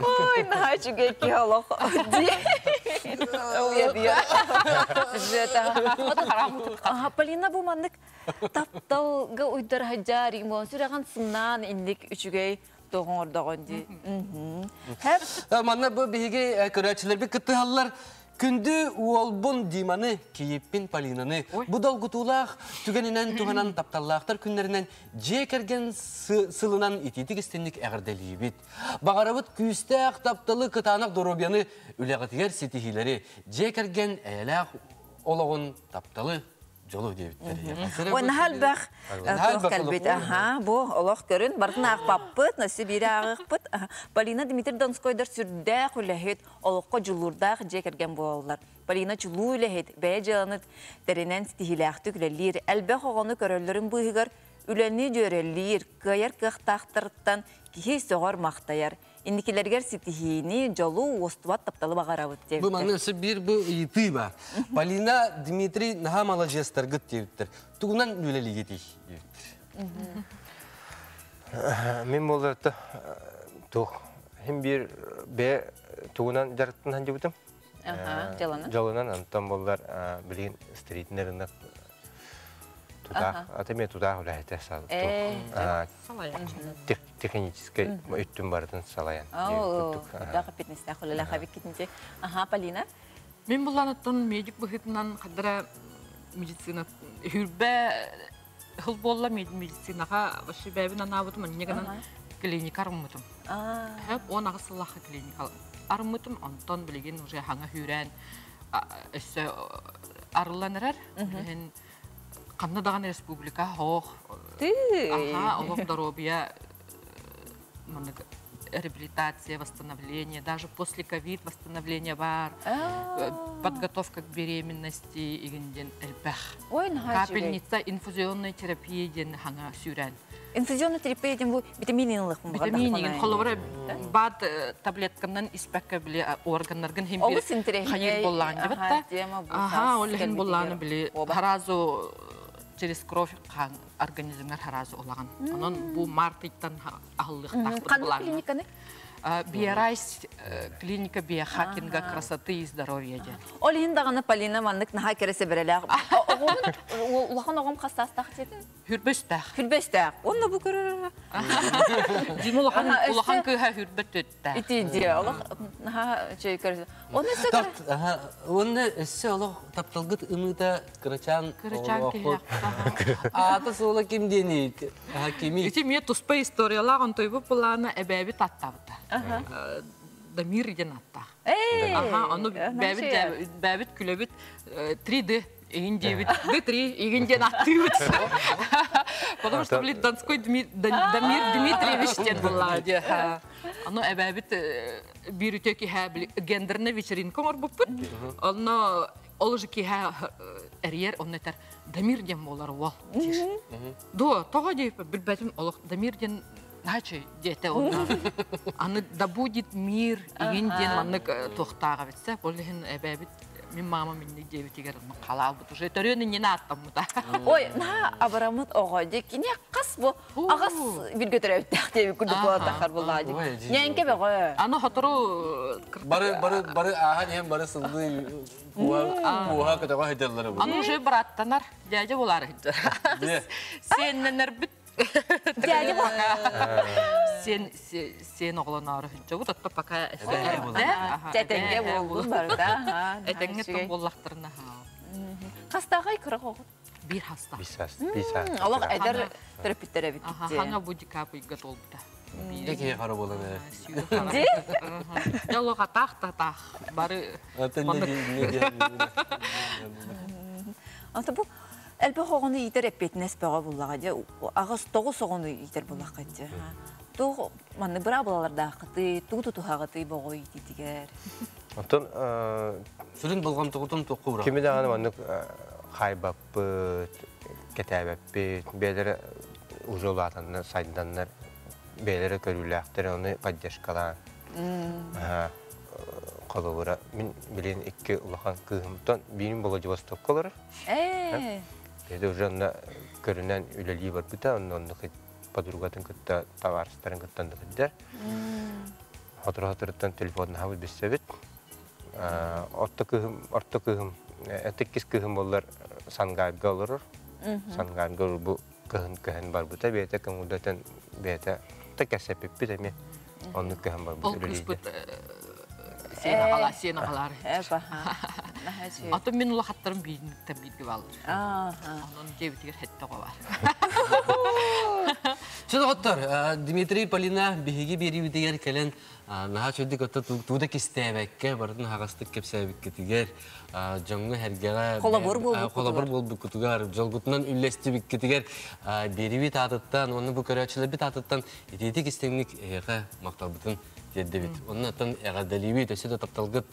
Ой, нахачуге ки олох. Полина bu mandık taptalga uydar hacari mo sürağan sınnan indik üçüge doğun ordagon di. Hep Manna bu bihige körəçilər bir kıtı hallar kündü olbun Dimanı kiyipin Palinanı. Bu dalgutulaq tügeninen tuhanan taptallaqtar günlerinden jekergen sılınan ititik istenlik əğirdeliyibit. Bağarabıt küstəq taptalı kıtanaq dorobyanı üləğitiger sitihileri jekergen əylaq olağın taptalı Jolu deyibitleri. O nahal bax kalbit aha bu Allah görün barın aqpapıt nasi biri aqpıt Polina Dmitri Donskoydar sürdə xuləhet olaqqa julurdaq jekergen bollar. Polina çulu iləhet bəcanıt derenen stihilaqtı güləlir elbəq oğanı görəllərin bu higar üləni görəllir qayar qaqtaqtırttan ki soğar maqtayar. İndikilerger sitihini jolu ostuvat taptalı bağarabıt deyibdir. Bu manası bir bu yıtı var. Polina Dmitri naha malajestler gıt deyibdir. Tuğunan üleli yedi deyibdir. Мен боларда тух hem bir be tuğunan jarıttın hangi butum? Aha, jalanın. Jalanın antam bollar bilin streetlerinde атаме туда улайта салып. Технический үттүм бардын салаян. Да капитнесте холла хабик китинче. Полина. Мен булланаттан медик быхытынан кадра медицина хүрбе хыл болла медицинаға вообще бәбин анабытым негенен клиника армытым. Хәп он агысыллаха клиника армытым, антон билеген уже хаңа хүрән өссө арыланырар. Мен Канадаган республика хох. Олох здоровья, реабилитация, восстановление, даже после ковид восстановление бар, подготовка к беременности, игенден эльбах. Капельница, инфузионная терапия ден ханга сюрен. Инфузионная терапия ден бу витаминлык мы? Витамин, холовра бад таблетканнан испекка биле органнарган химбир хайыр боллан дебатта. Ага, олхин болланы биле харазу через кровь қан организмнар харазы олаган. Анан бу мартыттан ахыллык тактыр булган. Клиниканы? Биарайс клиника биохакинга красоты и здоровья де. Олин даганы Полина маннык наха кересе берелер. Улахан огым хастастак дедин. Хүрбөстак. Онда бу көрөр. Дим улахан кыха хүрбөттөттө. Итиди. Алах наха чөй көрсө. Оны сөкөр. Оны эссе олох тапталгыт ымыта кырачан. Ата сола ким денит? Кими. Ити мне туспа историялар онтойбу буланы эбеби таттабыта. Дамир денатта. Аны бәбит күлөбүт 3D Игин 9, D3, Игин денаттыбыт. Потому что, блин, Донской Дамир Дмитриевич тен была. Аны эбәбит бир төки гендерный вечеринка орбуппут. Аны ол же киһа эрьер оннетер Дамир ден болар вол. До, тога дейп билбетим олох Дамир ден наче дете онна. Аны да будет мир, игин ден маннык тохтага битсе, боллихин эбәбит Min mama minni девитигер калал бут уже төрөнү не аттам мута. Ой, на абрамыт огойдик. Не кас бу агас бир көтөрөптөк деп күрдүк болатахар булады. Ненке бего. Аны хотору бары ахан hem бары сылды буга көтөгө хеделлери бу. Аны уже браттанар, дядя булар. Сеннер бит дядя бака. Сен оглонары жобу татта пока тетенге болду бар да. Этеңге том боллактырына. Кастагай кырык огут. Бир хаста. Биса. Алак эдер терапевттер бит. Ханга будика буйга толбута. Деке хара боланы. Ди? Ялога тахта бары. Ата бу элбе хогону итер эппетнес бага буллага же агыс 9 согону итер буллакка же. Ту манны бара балаларда кыты туту хагыты бого итигер. Онтон Сүрүн болгон тугутун токку бара. кими даганы маннык хайбаппы, кетебеппи, белери ужулатандар, сайдандар, белери көрүлөктөр, аны поддержкала. Колобура мен билен 2 улахан кыгымтан бирин Владивосток колор. Эде уже на көрүнөн үлели бар бута, онун подругатын кытта товарыстарын кыттан дыгыдар. Хатыр-хатырдан телефонун хабы бессебит. Отто кыгым, этеккис кыгым болар сангарга олор. Сангарга бу кыгын бар бута, бете кымудатан бете такасепип битеме. Onu kıhan var bu ülkede. Seni ağlar. Atım min ula hatlarım bilmekten bilgi var. Onun cevdiğer hette var. Şöyle hatlar. Dimitri Polina bihigi biri videolar kelen. Naha çözdük hatta tuğda kistebekke barın hagastık kepsebek ketiger. Canlı hergele. Kolabor bol bir kutugar. Jolgutundan üllesti bir ketiger. Biri bir tatıttan onu bu köreçle bir tatıttan itetik istemlik eğe maktabıtın dedevit. Onun atan eğe delivi tesi de taptalgıt.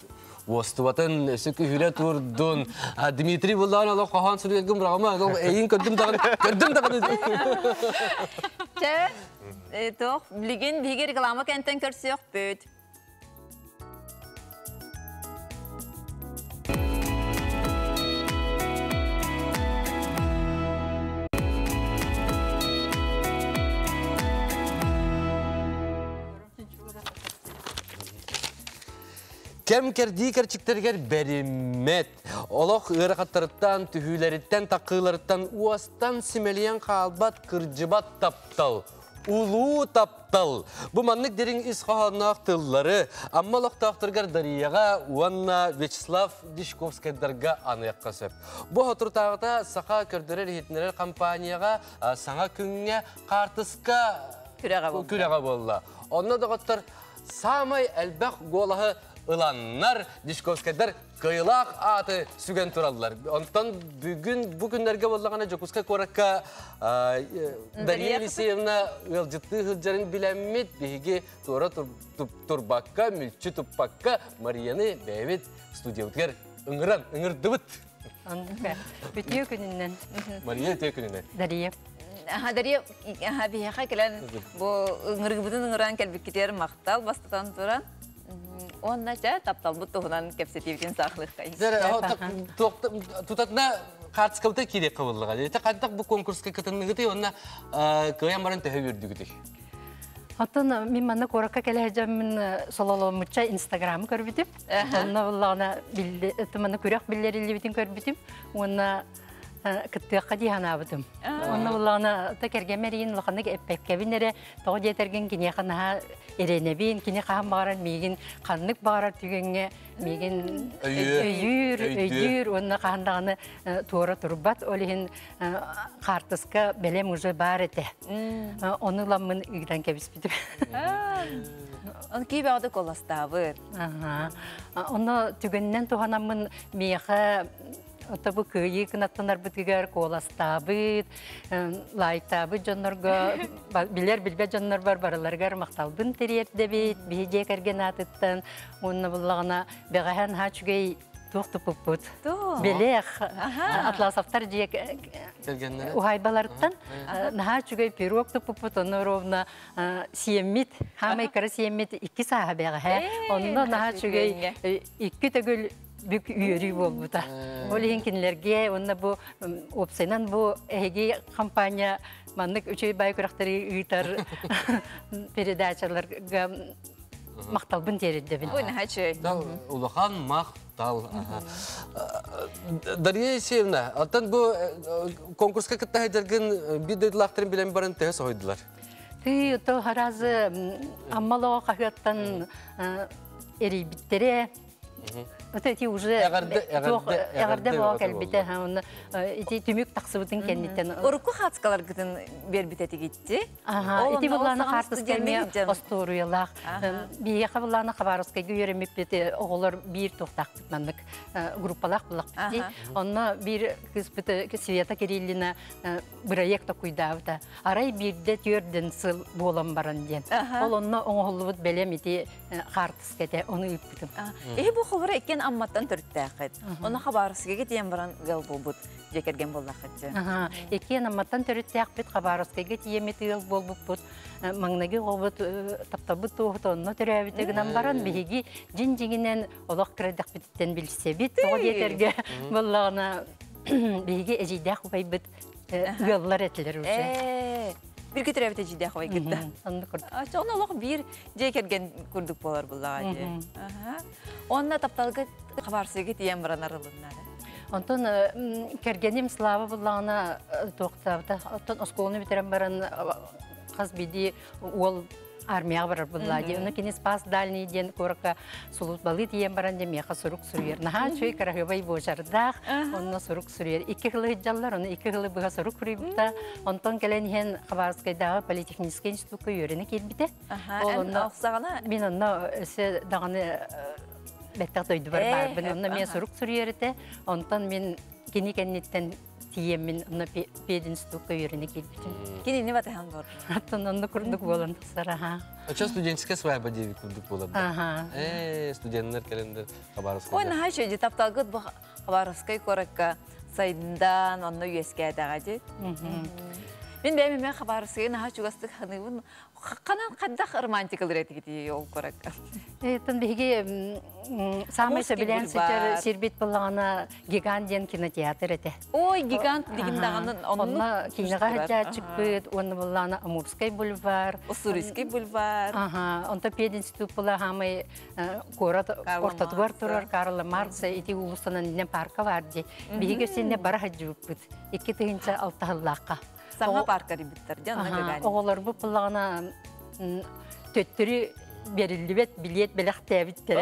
Востватан сөкү хүрө турдун. Дмитрий булдан ала кахан сүргөн брагама, эйин көрдүм дагы. Тох, билген бигер реклама кентен көрсөк бүт. Kem kerdi kerçikterger berimet. Olok ıraqattırıttan, tühüleritten, takılarıttan, uastan simeliyen kalbat, kırcıbat taptal. Ulu taptal. Bu manlık derin ishahanaq tılları. Amma loqtaqtırgar dariyaga, uanna Vyacheslav Dishkovskaydarga anayaqqa söp. Bu haturtağıda saqa kördürер hitnerer kampaniyaga, sana künge qartıska küreğe bolla. Onna da qattar samay elbaq golahı ılanlar Dishkovskaydar kıyılaq atı sügen turallar. Ondan bugünlerge bollağına Jokuska korakka Dariya Liseyevna ılcıttığı hılcarın bilemmet bihigi tora turbakka, mülçü tuppakka Mariyanı beyvet studiyavutkar ıngırdıbıt. Bütün gününden. Mariya tekününe. Dariye. Dariya bihaqa kelen bu ıngırgıbıtın ıngıran kelbikkiler maqtal bastıtan turan. Onnaca taptal bu tohunan kepsetiyken sağlık kayız. Tutatna qartısqalta kirek qıvıllığa. Qantak bu konkurska katınlığı onna kıyan baran töhü verdi. Атын мен мана коракка кележем мен сололомуча Instagram көрбүтүм. Онна буллана билди, тумана күрәк биллери битин көрбүтүм. Онна кыттыакка диханабытым. Онна буллана текергемерин лоханнык эппекке бинере тоо жетерген кине хана эренебин, кине хаам баран мигин каннык барар түгенге мигин өйүр онна кандаганы туора турбат олихин картыска белем уже бар эте. Оны ламын игден кебиспитим. Он кийбагы коластабы. Оны түгеннен туханамын мияха Отобу күйі кынаттанар бүтігер коластабыт, лайктабыт жоннорго, билер-билбе жоннор бар барыларгар мақталбын терерді бейт, бейде кәрген атыттан, оны бұллағына беғайан хачугей туқтуппут. Белех, атласафтар жек ухайбаларыттан, хачугей пирог туппут, оны ровна сиеммит, хамай кара сиеммит 2 саға беғай, оны хачугей 2 төгіл büyük üyeri oldu da. Olihinkinlerge, onda bu opsaynan bu ehegi kampanya manlık üçü baykıraktari ıtar передачаларга макталбын теридde bin. Ой, нахачы. Улахан мақтал. Дарья Есевна, алтан bu konkurska kıtta haydargın bir dedilaktırın bilen baran tehas oydular. Tı to harazı ammalo kahiyattan eri bittere. Вот эти уже ягарды бак әлбәттә һәм эти төмөк таксыбытын кеннеттен. Урку хатскалар гытын бербитети гитти. Эти булланы картыс келме осторуялар. Бие хабылланы хабарыска гөйремеп бите оглар бир токтак тутмандык группалар булак бити. Онна бир кыз бите Света Кириллина проекта куйдавда. Арай бирде төрден сыл болам баран ден. Ол онна оңолубут белем ити картыс кете оны үппүтүм. Бу хабар экен амматтан төрттәкет. Оны хабарыска кетен баран гал болбут. Жекерген боллакытчы. Экен амматтан төрттәк бит хабарыска кетеме тыйл болбут. Маңнаги гобут таптабыт тоғытонна төрәбитегенен баран биги жин-жигинен олақ кредак биттен билсе бит. Тоғы етерге боллағына биги эжидәк байбыт уяллар этилер уже. Bir götürüp de ciddi hava gitti. Çoğun Allah bir cekergen kurduk bolar bullağa. Onunla taptalığı habersiz git diyen varan aralığında. Ondan kergenim slava bullağına toxtavda. Ondan oskolunu bitiren varan kaz bidi ol армия бар буллади. Оны кинес пас дальний ден корка сулут балы диен баран дем яха сурук сүрер. Наха чөй карахыбай божардах, онна сурук сүрер. 2 хылы жаллар, оны 2 хылы быга сурук хүрүбүтта. Онтон келен хен Хабаровскайдагы политехнический институтка үйрөнүп келбите. Онна оксагана мен онна өсө даганы беттак дойду бар. Онна мен сурук сүрерите. Онтон мен кеникеннеттен тиемин на пединститутка үйрөнүп келбите. Кини не батахан бар. Аттан онда курдук болон сараха. Ача студенческая свадьба девик курдук болот. Студенттер келендер Хабаровскайда. Ой, нахай шөйді тапталгыт бұл Хабаровскай коракка сайдындан, онны үйеске әдіға дед. Мен бәймемен хабарысыгын аға чугастық ханыбын қанан қаддақ романтикалар әті кетей ол көрек. Тон биге самый сөбілен сөтер сербет болағана гигантен кинотеатр әте. Ой, гигант деген дағанын Онна киноға хәджа чықпыд, оны болағана Амурский бульвар. Уссурийский бульвар. Онта пединститут бола хамай город ортатуар турар Карла Маркса ити улустанан динен парка варды. Биге сенне бара хәджуппыд. 2 тыгынча 6 хыллаққа. Саңа парка ребиттер, жанна гагани. Оғылар бұл болағана төттірі берілдібет билет біліқтәбіттері.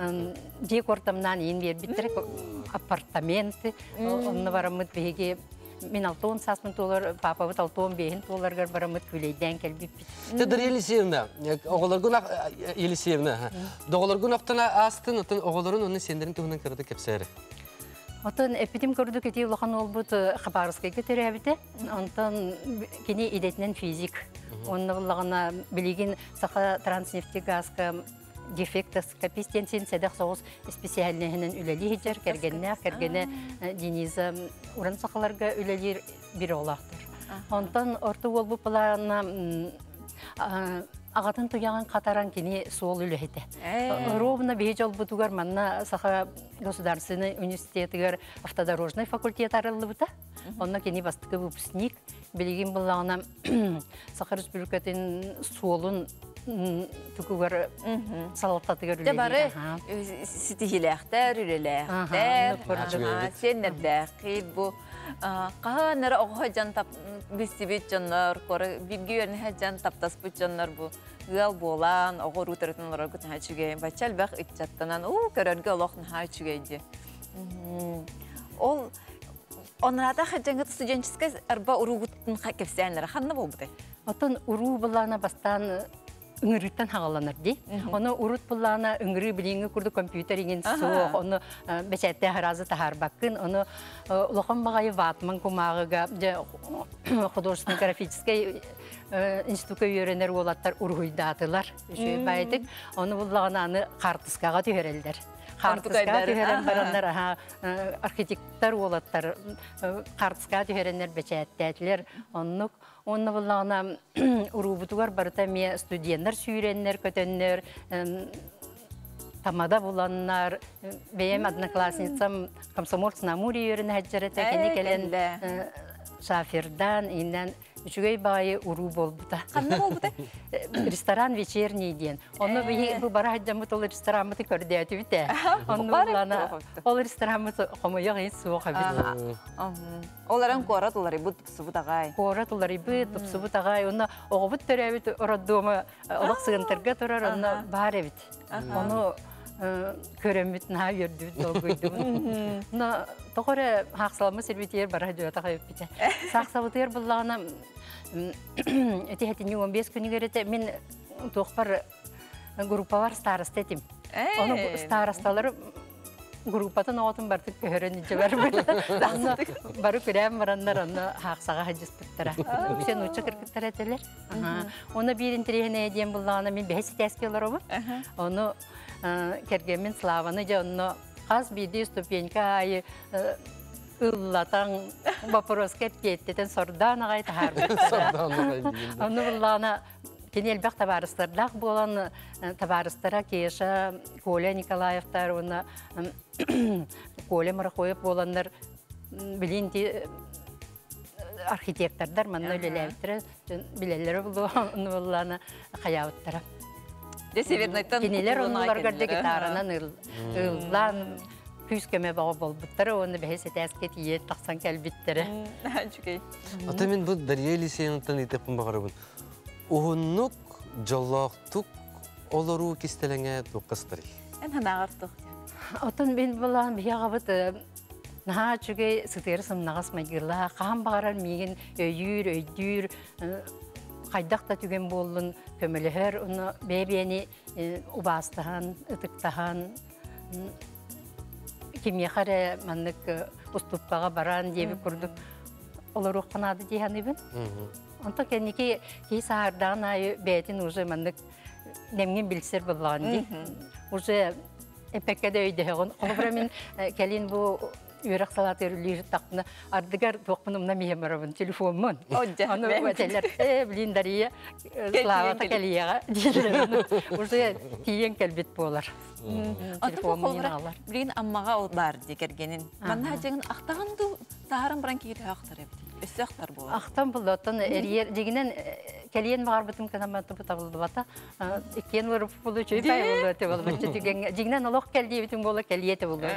Онын дек ортамнан ең бербіттері апартаменты. Онны барамыд бейге мен $6,000, папа бұт $6,500 барамыд күлейден кәлбіппіт. Тедір Елисеевна, доғылар күн астын, оғыларын оны сендерін түгінен кірді кепсәрі. Отын эпидем көрдік еті ұлақан ол бұд қабарысқа кетері әбіті. Онтан кені едетінен физик. Оны ұлағына білеген сақа транснефті газға дефектоскопистен сен сәдіқ соғыз специалінігінен үлелі хеджер, кәргені Дениза ұран сақаларға үлелер бір олақтыр. Онтан орты ол бұл бұлағына ағатын тұяған қатаран кені суол үлехеті. Ровна бейж ол бұтығар манна сақа государственный университетігер автодорожный факультет арылы бұта. Онна кені бастықы выпускник. Білеген бұлағына сақа республикатын суолын түкігер салаттатығар үлелейді. Бары ситихиләқтер, үлеләқтер, сеннердәқ қейд бұ. Қағанары оға жан бістебет жанлар, бірге өріне жан таптас бұт жанлар бұ. Ғал болан, оға рутарытын олар күтін хачугейін. Бачал бәқ үтчаттанан, көрерге олақын хачугейді. Ол онырада хаджанғыты студенческай арба ұруғыттың кепсәйінлері қанна бол бұдай? Отын ұру бұлағына бастан үңіріттен хағаланыр дей. Оны ұрут бұлағына үңірі біліңі күрді компьютерingen соқ, оны бәчәтті ғаразы тахар бақын, оны ұлықын бағайы ватман күмағыға художественный графический институтқа үйренер олаттар ұрғыйдатылар. Оны бұлағына аны қартысқаға түйерелдер. Қартысқа түйерен барандар, архитектор олаттар, қартысқа түйеренер бәчәттәтілер. Оны бұлағына ұрубытуғар барыта ме студенттер сүйренер, көтеннер, тамада бұланнар, бейем одноклассницам комсомольцы на Амуре үйрені әджіреті, кені келен шафердан, иннен Üçügey bayi uru bol buta. Kanna bol buta? Restoran вечерний ден. Onu bu bara hacamut ol restoranmıtı kördeyatı bite. Onu bulana ol restoranmıtı komoya gayet soğuk abit. Olaran korat olari bu tupsu butagay. Korat olari bu tupsu butagay. Onu oğubut törevit oradığımı olak sığıntırga törer onu bahar evit. Onu köremit na yerdüt dolguydu. Na toqore haqsalama servitiyer bara hajata qayıp bite. Saqsabıtır bullana eti hetini 15 günü görete men toqpar grupa var starosta etim. Onu starostalar grupatan oğutun bartık köhörenici var böyle. Barı kürem varanlar onu haqsağa hajıspıttıra. Sen uçak kırkıttar eteler. Onu bir intirihine edeyim bullana men behesi teskiyorlar o. Onu kergemin slavаны onu az bir stupенька ayı ıllatan vaporoska petteten sordan ağay tahar. Onu bullana genel bak tabarıslarlaq bolan tabarıslara keşa Koля Николаевтар onu Koля Marakoyev bolanlar bilinti arxitektorlar manna öylelerdir bileleri buldu onu bullana qayavıttara. Keneler onlarga da gitarından ıllan küskeme bağı bol buttara onu behese tesket yiyet taqsan kelbittere. Ata men bu Darya Liseyin'den itepin bakarabın. Uhunnuk, jallaqtuk, olaru kistelenge tuqastari. En hanağırtık. Otan ben bulan biyağabıt naha çünkü sıtırısım nağas magirla qam bağırar megen öydür Qaydaqta tügen bollun kömeleher onu bebeni ubastahan, ıtıktahan kimyakare manlık ustuppağa baran diye bir kurduk. Olur oqanadı diyen ibin. Onta kendiki ki sahardan ayı betin uzu manlık nemgin bilser bulan di. Uzu epekke de öydü. Onu bura min kelin bu үйрек салат өрілер тақпына ардыгар тоқпынымна меморабын телефонмын. Аны өтелер, білін дария славата кәлияға дейділер. Уже тиен кәлбет болар. Телефонмен алар. Білін аммаға ол бар декергенін. Манна жеңін ақтағанды сағарым біран кейді ақтар әбді. Өсі ақтар болар. Ақтан болды. Оттан әрiyер дегенен кәлиен мағар бұтым канаматы бұтабылды бата. Еккен ұрып болу чөй бай болды өте болды. Дегенен олық кәлдей бітім болы кәлиеті болды.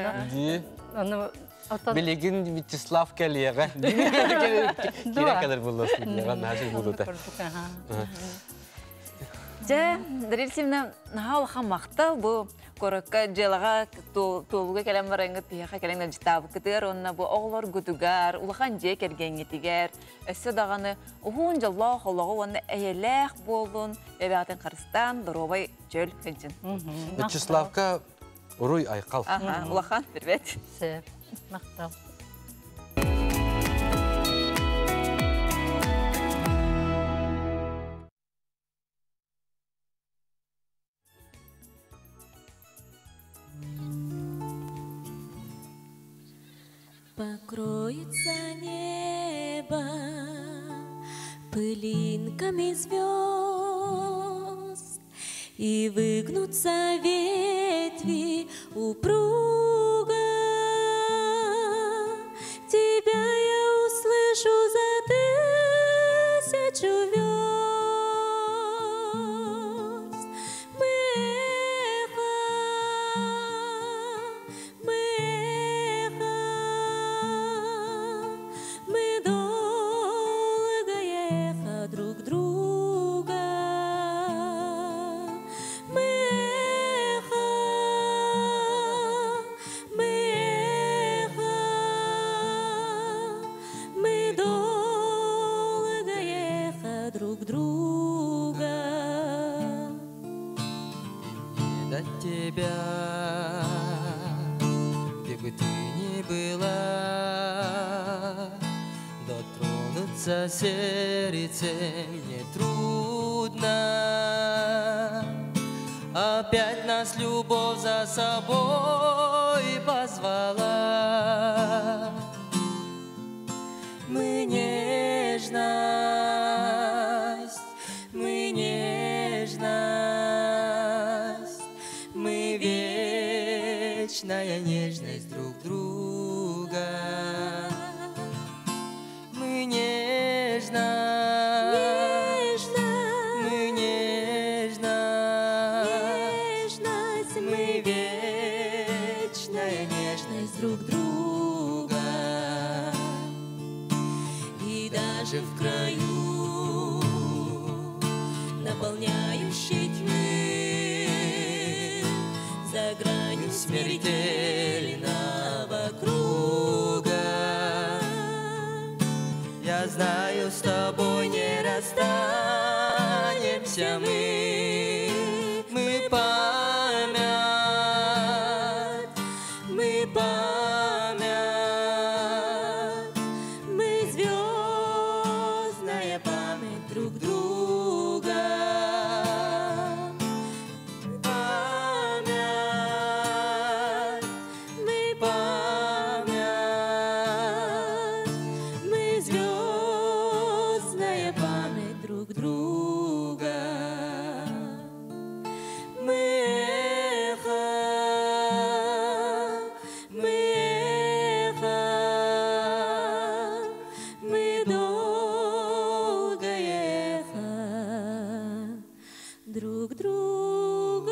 Билигин Вячеслав Калега. Кира кадр было. Же, Дарилсимна, нахал хамахта бу коракка желага толуга келем бараңга пияха келеңден житабы кытыр, онна бу оглор гутугар, улахан же кергенге тигер, өссө даганы ухун жалла холого онна эелек болдун, эбятын Кыргызстан, Доробай жөл хыжын. Вячеславка уруй айкал. Аха, улахан бербет. Сеп, мақтал. Покроется небо пылинками звезд, и выгнутся ветви упруго. Тебя я услышу за 1000 верст. Мы эхо, мы долгое эхо друг друга. Мы эхо, мы долгое эхо друг друга. До тебя, где бы ты ни была, дотронуться сердцем нетрудно. Опять нас любовь за собой позвала. Мы нежность, мы вечная нежность друг друга. Мы нежность, мы вечная нежность друг друга. И даже в краю наполняющей тьмы, за гранью смертельного круга, я знаю, с тобой не расстанемся мы память, мы звездная память друг друга. Память, мы звездная память друг друга. Мы эхо, мы долгое эхо друг друга.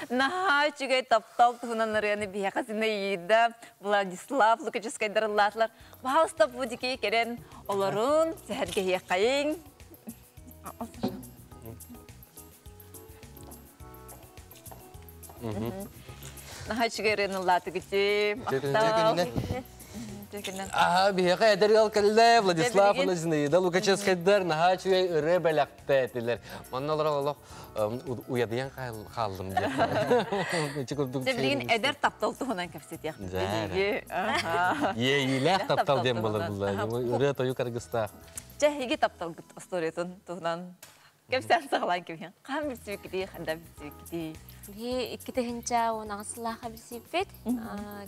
Наха чугай таптал туһунан арыаны бияқасына ийда Владислав Лукачевскай дарылатлар. Бахалстап будики керен оларын сәһәрге яқайын. Наха чугай ренылаты гүте. Мақтал. Бияқа әдергал кәлі Владислав Лазинаида Лукачевскайдар нахачуй үрі бәләқті әтілер. Манналар олық уядыян қалдым. Сәбілген әдер таптал туғынан көпсет яқты. Елі таптал дем болар бұлар. Үрі тойу Кыргызстан. Чәһиге таптал гыт историятын туһунан кепсән саглан кем. Кам билсек ди, ханда билсек ди. Би иккитехинча онагыслаха билсиппет.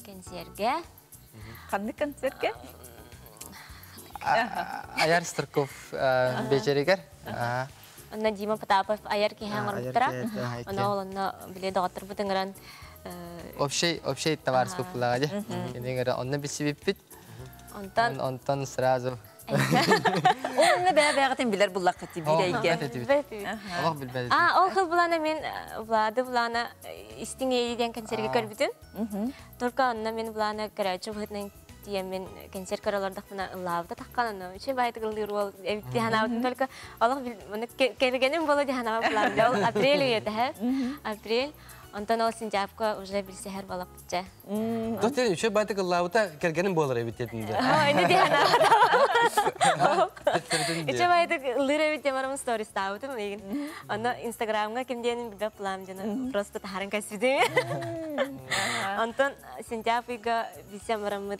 Кенсерге. Канны концертке? Аяр Старков бечеригер. Онна Дима Потапов аяр киһәң орбуттара. Она олонна биле дагатыр бутынгран. Общий товарищ популагади. Кенегер онна бисибиппит. Онтан сразу. Онна бәгәтен билер буллак кити бидәйгә. Аллах билбәде. Ол хыл булана мен булана истиңе иден концертке көрбүтүн. Только онна мен булана карачы бытның тиемен концерт каралардак мына лавда такканын. Үче байты гылдыру эвти ханабын только Аллах муны келгенем боло дихана булам. Ол апрель уйда, апрель. Онтан ол сентябрьга уже билсехер балак битче. Достен үче байтык лаута келгеним болар эбитетинде. Эне дихана. Үче байты лыра битте барам сторис таутым деген. Аны Инстаграмга кимденин билбеп булам жана просто тахарын касиде. Онтан сентябрьга билсем барам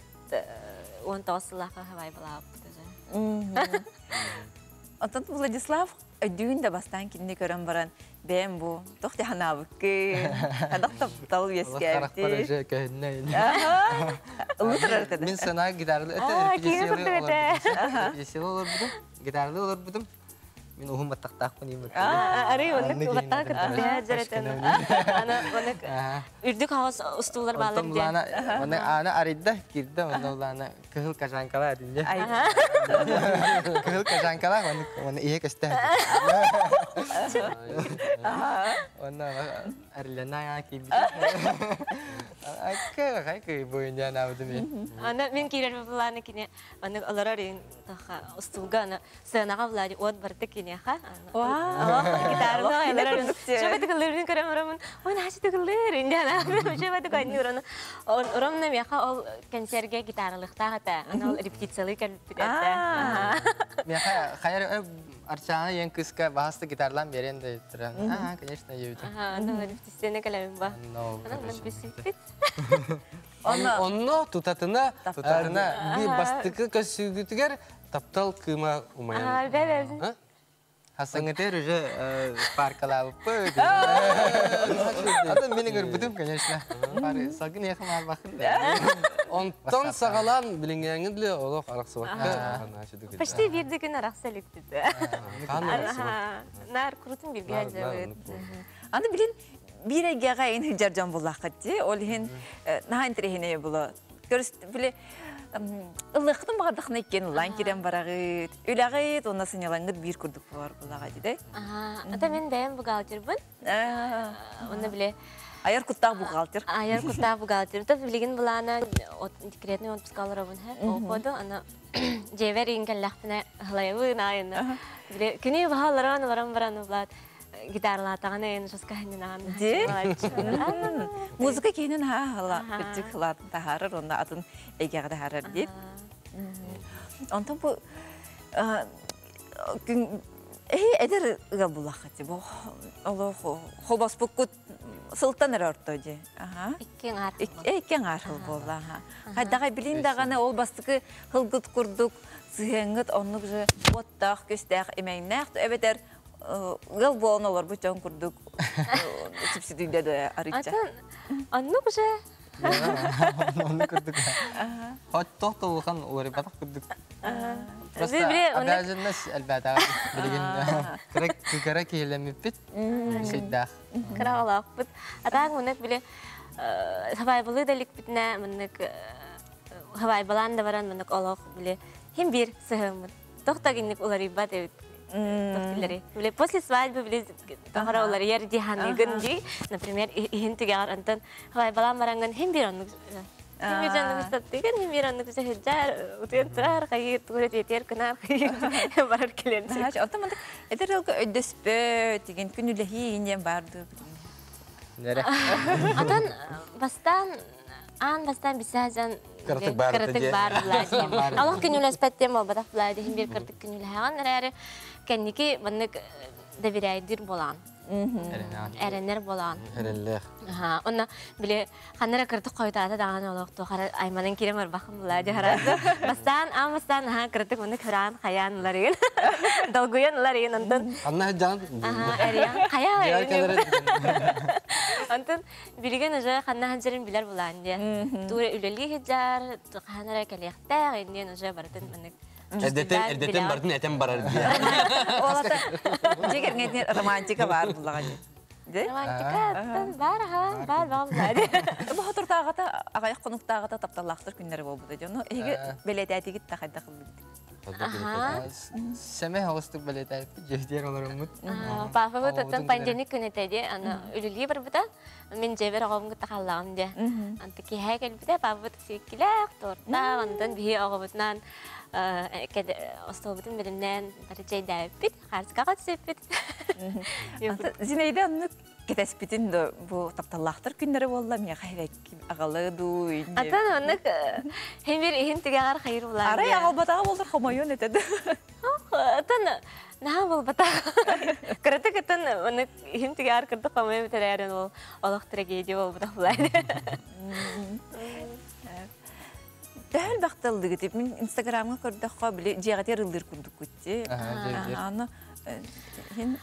он тосылаха хавай балап. Онтан Владислав дүйүндө бастан кинди көрөм баран бем бу тохти ханабыкы кадак таптал ескерти. Мен сана гитарлы это есел olur budum. Gitarlı olur budum. Мен ухум баттактакпын иймин. Ари онык баттак жаратан. Ана онык үрдүк хавас устуулар баалып ди. Ана аридда кирде ана кыл кажанкала динде. Кыл кажанкала оны ие кесте. Оны арилана я кибит. Кай боюнда навды мен. Ана мен кирер буланы кине аны аларарын таха устууга ана сынага влади от барды кине ха. Гитарлы аларарын. Шабат кылырын карамарамын. Оны хачты кылыр индана. Шабат кайнураны. Оромна меха ол концертге гитарлыкта хата. Ана репетициялы келбитте. Меха хайр Арчана ең кыска басты гитарлан берен де туран. Конечно, юйду. Ана репетицияны келемин ба. Ана бисиппит. Онно тутатына би бастыкы көсүгүтүгер таптал кыма умаян. Бебе. Хасангатер уже паркалап пойду. Ата мени көрбүдүм, конечно. Пары сагын яхым албакын. Онтон сагалан билингенин деле олох араксы бакка. Почти бирди күн араксы электиди. Нар крутун бирген жабыт. Аны билин бирегега ин жаржан булакты. Ол хин нахан трехине було. Көрүст биле ылыктын бардыкны экен лан кирен барагы. Үлагы онда сынялаңгыт бир күрдүк бар булага диде. Ата мен бем бухгалтербин. Оны биле Аяр куттак бухгалтер. Аяр куттак бухгалтер. Та билген булана декретный отпускалар абын ха. Окоду ана жевер ингеллахтына халайбы найына. Биле күнү бахаларан баран булат. Гитарлатаганы эн шаскахнынан. Музыка кейнен хала битик хлат тахарыр онда атын эгегде харар дейт. Онтон бу күн эдер габулахати бу. Аллах холбас букут сылтан эрортоди. Иккен архыл болла. Кайдагы билин даганы ол бастыкы хылгыт курдук, сыгынгыт оннук же оттак көстак эмеңнак эбетер гыл болнолор бу чоң курдук. Субсидийде де арыча. Оннук же Onu kırdık. Hatta tavukhan oraya batak kırdık. Просто обязанность elbette bilgin. Kırık eylemipit. Şeydah. Kırağlak bit. Atan unak bile havai balı delik bitne menek havai balan da varan menek olak bile hem bir sehmet. Tohta ginnik ular ibat evet. Tohtileri. Bile после свадьбы bile tohra ular yer dihani gınji. Например, ihintiyar antan havai balan varangan hem bir anlık. Hem bir canlı istattiken hem bir anlık sehjar. Utentar kayıt tuğra yeter kınar kayıt barar kilenci. Haç otomatik eder olgu ödespö digen günülehi inen bardı. Nere? Atan bastan bisajan Kırtık bardı. Allah günüle spettem ol badaf vladi hem bir kırtık günüle hagan nere kendiki bannek deviraydır bolan. Эренер болан. Herelle. Aha, ona bile kanara kırtık koyduğunda dağın oluktu. Aymanın kirem var bakım buladı herhalde. Bastan amastan ha kırtık onu kıran kayanlar yin. Dalguyanlar yin ondan. Anna can. Aha, eriyan kaya. Diğer kenara. Ondan bilgen aja kanna hancerin biler bulan diye. Tu üleli hicar, tu kanara kaliyakta indiyen aja baratan manik. Edeten barın eten barar diye. Olata jeger ngene romantika var bullaga. De? Romantika var ha, var vallahi. Bu hatır tağata agayaq qonuk tağata taptallaqtır günleri boldu da jono. Ege belediyeti git taqadda qıldı. Aha. Seme hostuk belete jehdiyer olurumut. Papa bu tatan panjani kunetedi ana üleli barbuta. Min jeber ağam git taqallam diye. Antaki hegel bide papa bu sikilak torta ondan bihi ağabutnan kede ostobutun birinden barıcay davit. Qarska qatsepit. Zineyde anlık ketespitin de bu taptallaqtır günleri boldu. Miya qayvek agalı du. Atan onnak hem bir ihin tigar hayır bular. Ara ağabatağı boldur xomayon etedi. Atan nah bol bata. Kritik atan onnak ihin tigar kırdı xomay bitererin ol. Allah tragedi bol bata bular. Dəhəl baxtaldı gidib. Min Instagram'a gördük qabili jiğatı rıldır kurduk gitti. Ana hen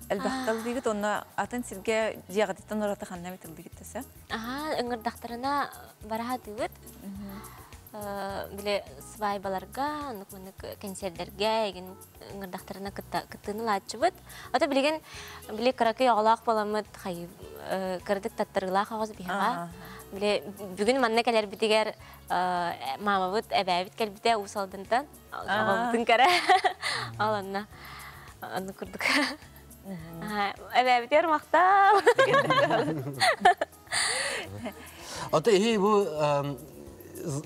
elbaqtaldı git ona atan silge jiğatıdan orata xanna bitildi gittese. Aha, ıngırdaqtarına baraha dıgıt. Bile svaybalarga, nuk konserlerge, ıngırdaqtarına kıttığını laçıbıt. Ata bilgen bile kıraki yağlaq balamıt, kırdık tattarılaq ağız bihağa. Bile bugün manne keler bitiger mamabıt, ebevit kel bite usaldından. Ağabıtın kara. Alanna. Onu kurduk. Ebevit yarmakta. Ata bu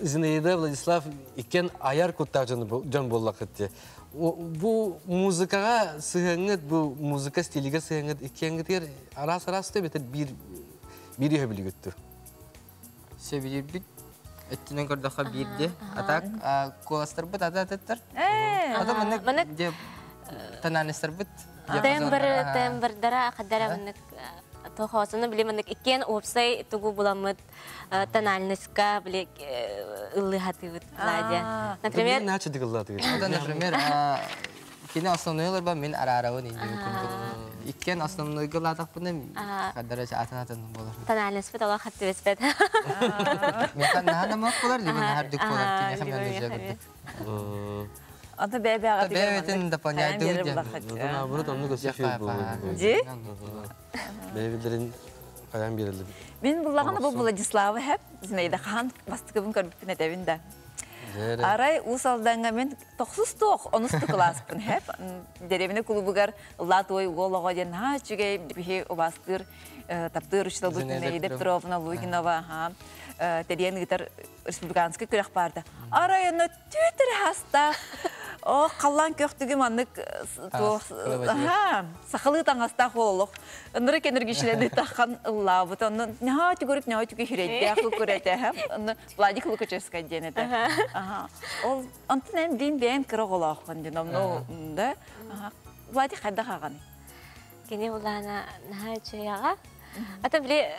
Zineyde Vladislav iken ayar kuttar can bollak etti. Bu muzikaga sığınıt, bu muzika stiliga sığınıt iken gider aras da beter bir yöbili götü. Sebilir bit ettinen kordaqa birde atak kolastır bit atattır. Ata manek je tananistır bit. Tember dara kadara manek tohosunu bile manek iken opsay tugu bulamut tanalniska bile ıllı hatibit laja. Например, наче дыгыллады. Ата, например, kini основныйлар ба мен арарауын инде күндүк. Иккен основныйга ладак буны кадара атан болор. Tanalnispet Allah hatibet. Мен хана мак болор, мен хардык болор, кини хаман жагыт. Ата бәбе аға Бәбетин да понятый Bunu naburat onu gösteriyor bu. Ji? Beybilerin kayan verildi. Мен буллаганы бу Владислава хәп Зинейда хан бастыгын көрбүкүн этебинде. Арай усалданга мен 9 11 класспын хәп деревне клубугар латвой голого ден ха чиге бихи обастыр таптыр учлы Зинейда Петровна Лугинова ха терен гитар республиканский күрәк барды. Арай аны түтер хаста о қаллан көқтігі маннык сақылы таңаста қолық. Үндірі кенергешілерді таққан ұлла бұт. Неға түгіріп, неға түгі хиретті ақыл көреті. Владик Лукачевская ден еті. Ол антын ән дейін бәйін кірі қолақын ден. Владик қайда қаған? Кені ұллана наға чөяға. Ата біле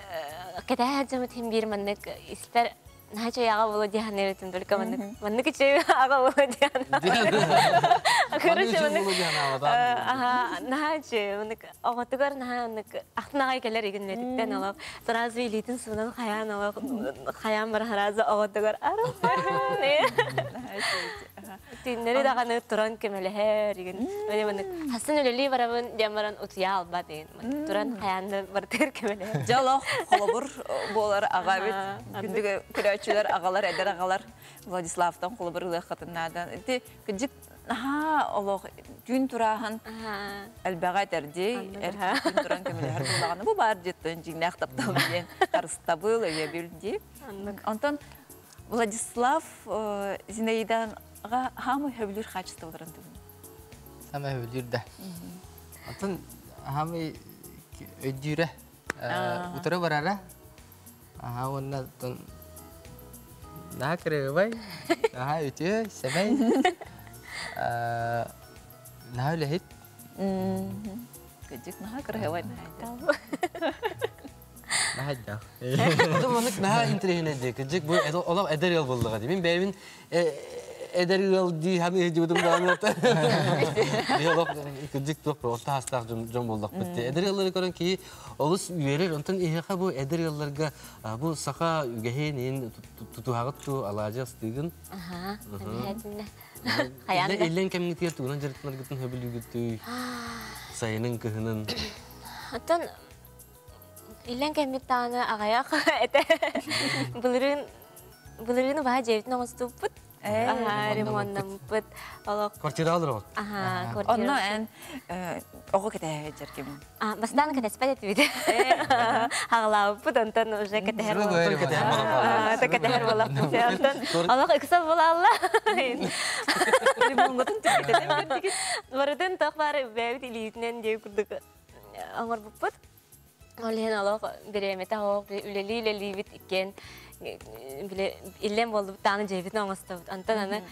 кәді әджімі тем бір маннык істер Naha yaga bolo dihan neretin только mannik içe aga bolo dihan. Karışa mannik. Aha naha mannik ağatıgar naha mannik ahtnaga keler igen neretten alıp sırası ilitin sunan kayan alıp kayan barharazı ağatıgar ara ne? Tinleri daha ne turan kemele her igen. Öyle mannik hasan öyle varabın jamaran utiyal batin. Turan kayan barter kemele. Jalok kolobur bolar agabet gündüge küraçlar agalar eder agalar Vladislav'dan kolobur xatınlardan. Eti küçük ha Allah gün turahan elbaga terdi gün turan kemele her bulağını bu bar cidden cinnak taptam diyen karısta böyle ya bildi. Ondan Vladislav Zineydan hamı hevlür kaçtı oduran tüm. Hamı hevlür de. Ondan hamı ödüre utara barara. Aha ondan nah kere bay, nah itu semai, nah lehit, Кыджик наха кыргывай Нахадда. Одуманык наha интерегине де кыджик бу олав эдер ел булдыга ди. Мен бәйбин эдер ел ди хам ежудум даанат. Диалог кыджик ток просто хастак жон булдык битти. Эдер еллары көрөн ки олус үйерер онтон ихе бу эдер елларга бу саха үгехенин тутугату алажастыгын. Ага. Хәдинне. Эллен кемнитер туган жертнар гытын хөбүлүгүтү. Сайынын кыһынын. Аттан илен кемиттаны агаяк эте булырын баа жебитин оңоступпут. Ремонтнан пут. Квартира алыр вот. Ага, квартира. Онно эн ого кете жеркем. Бастан кете спадет бит. Хаглау пут онтон уже кете хер. Та кете хер болап. Онтон Аллах иксал бола алла. Ремонтын тикете. Барыдан тохбар бәбит илитнен деп күрдүк. Аңар буппут. Олен Аллах беремете хок үлели бит икен. Биле иллен болду таны жебитин оңосту. Антон аны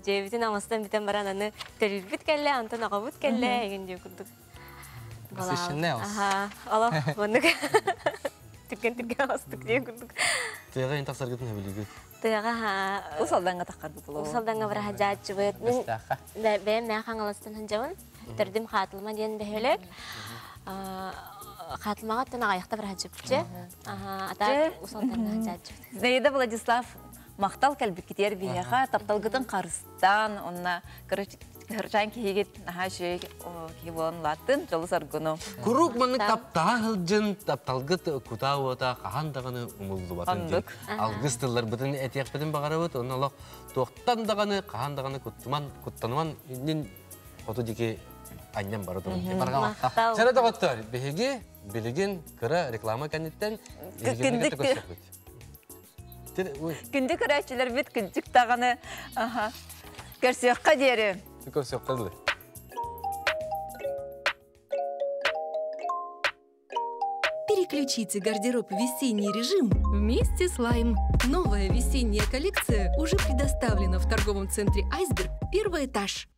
жебитин оңостан битен баран аны терилбит келле, антон агабыт келле еген деп күрдүк. Сишинне ос. Ага, Аллах мондук. Тиккен астык деп күрдүк. Тега интаксар гытын хөбүлүгүт. Тега Усалданга таккар булу. усалданга бара хаҗатчы бит. Мен мен хаңаластан ханжабын. Тердим хатылма дигән бәһәлек. Хатылмага тана аякта бара хаҗыпчы. Ага, ата усалданга хаҗатчы. Зейда Владислав мактал калбит кетер бияха тапталгытын карыстан онна кырчан кигет нахаши кибон латын жолу саргуну. Курук маны тапталжын тапталгыт кутауата кахандаганы умулду батын. Алгыстылар бутын этек битен багарабыт, оннолок токтан даганы кахандаганы куттанман иннин фото дике аннан барды. Барга макта. Сара дагаттар беге билеген кыра реклама кандидаттан Күндүк көрәчиләр бит күндүк таганы. Аха. Көрсөккә дери. Көрсөк кылды. Переключите гардероб в весенний режим вместе с Лайм. Новая весенняя коллекция уже предоставлена в торговом центре «Айсберг», первый этаж.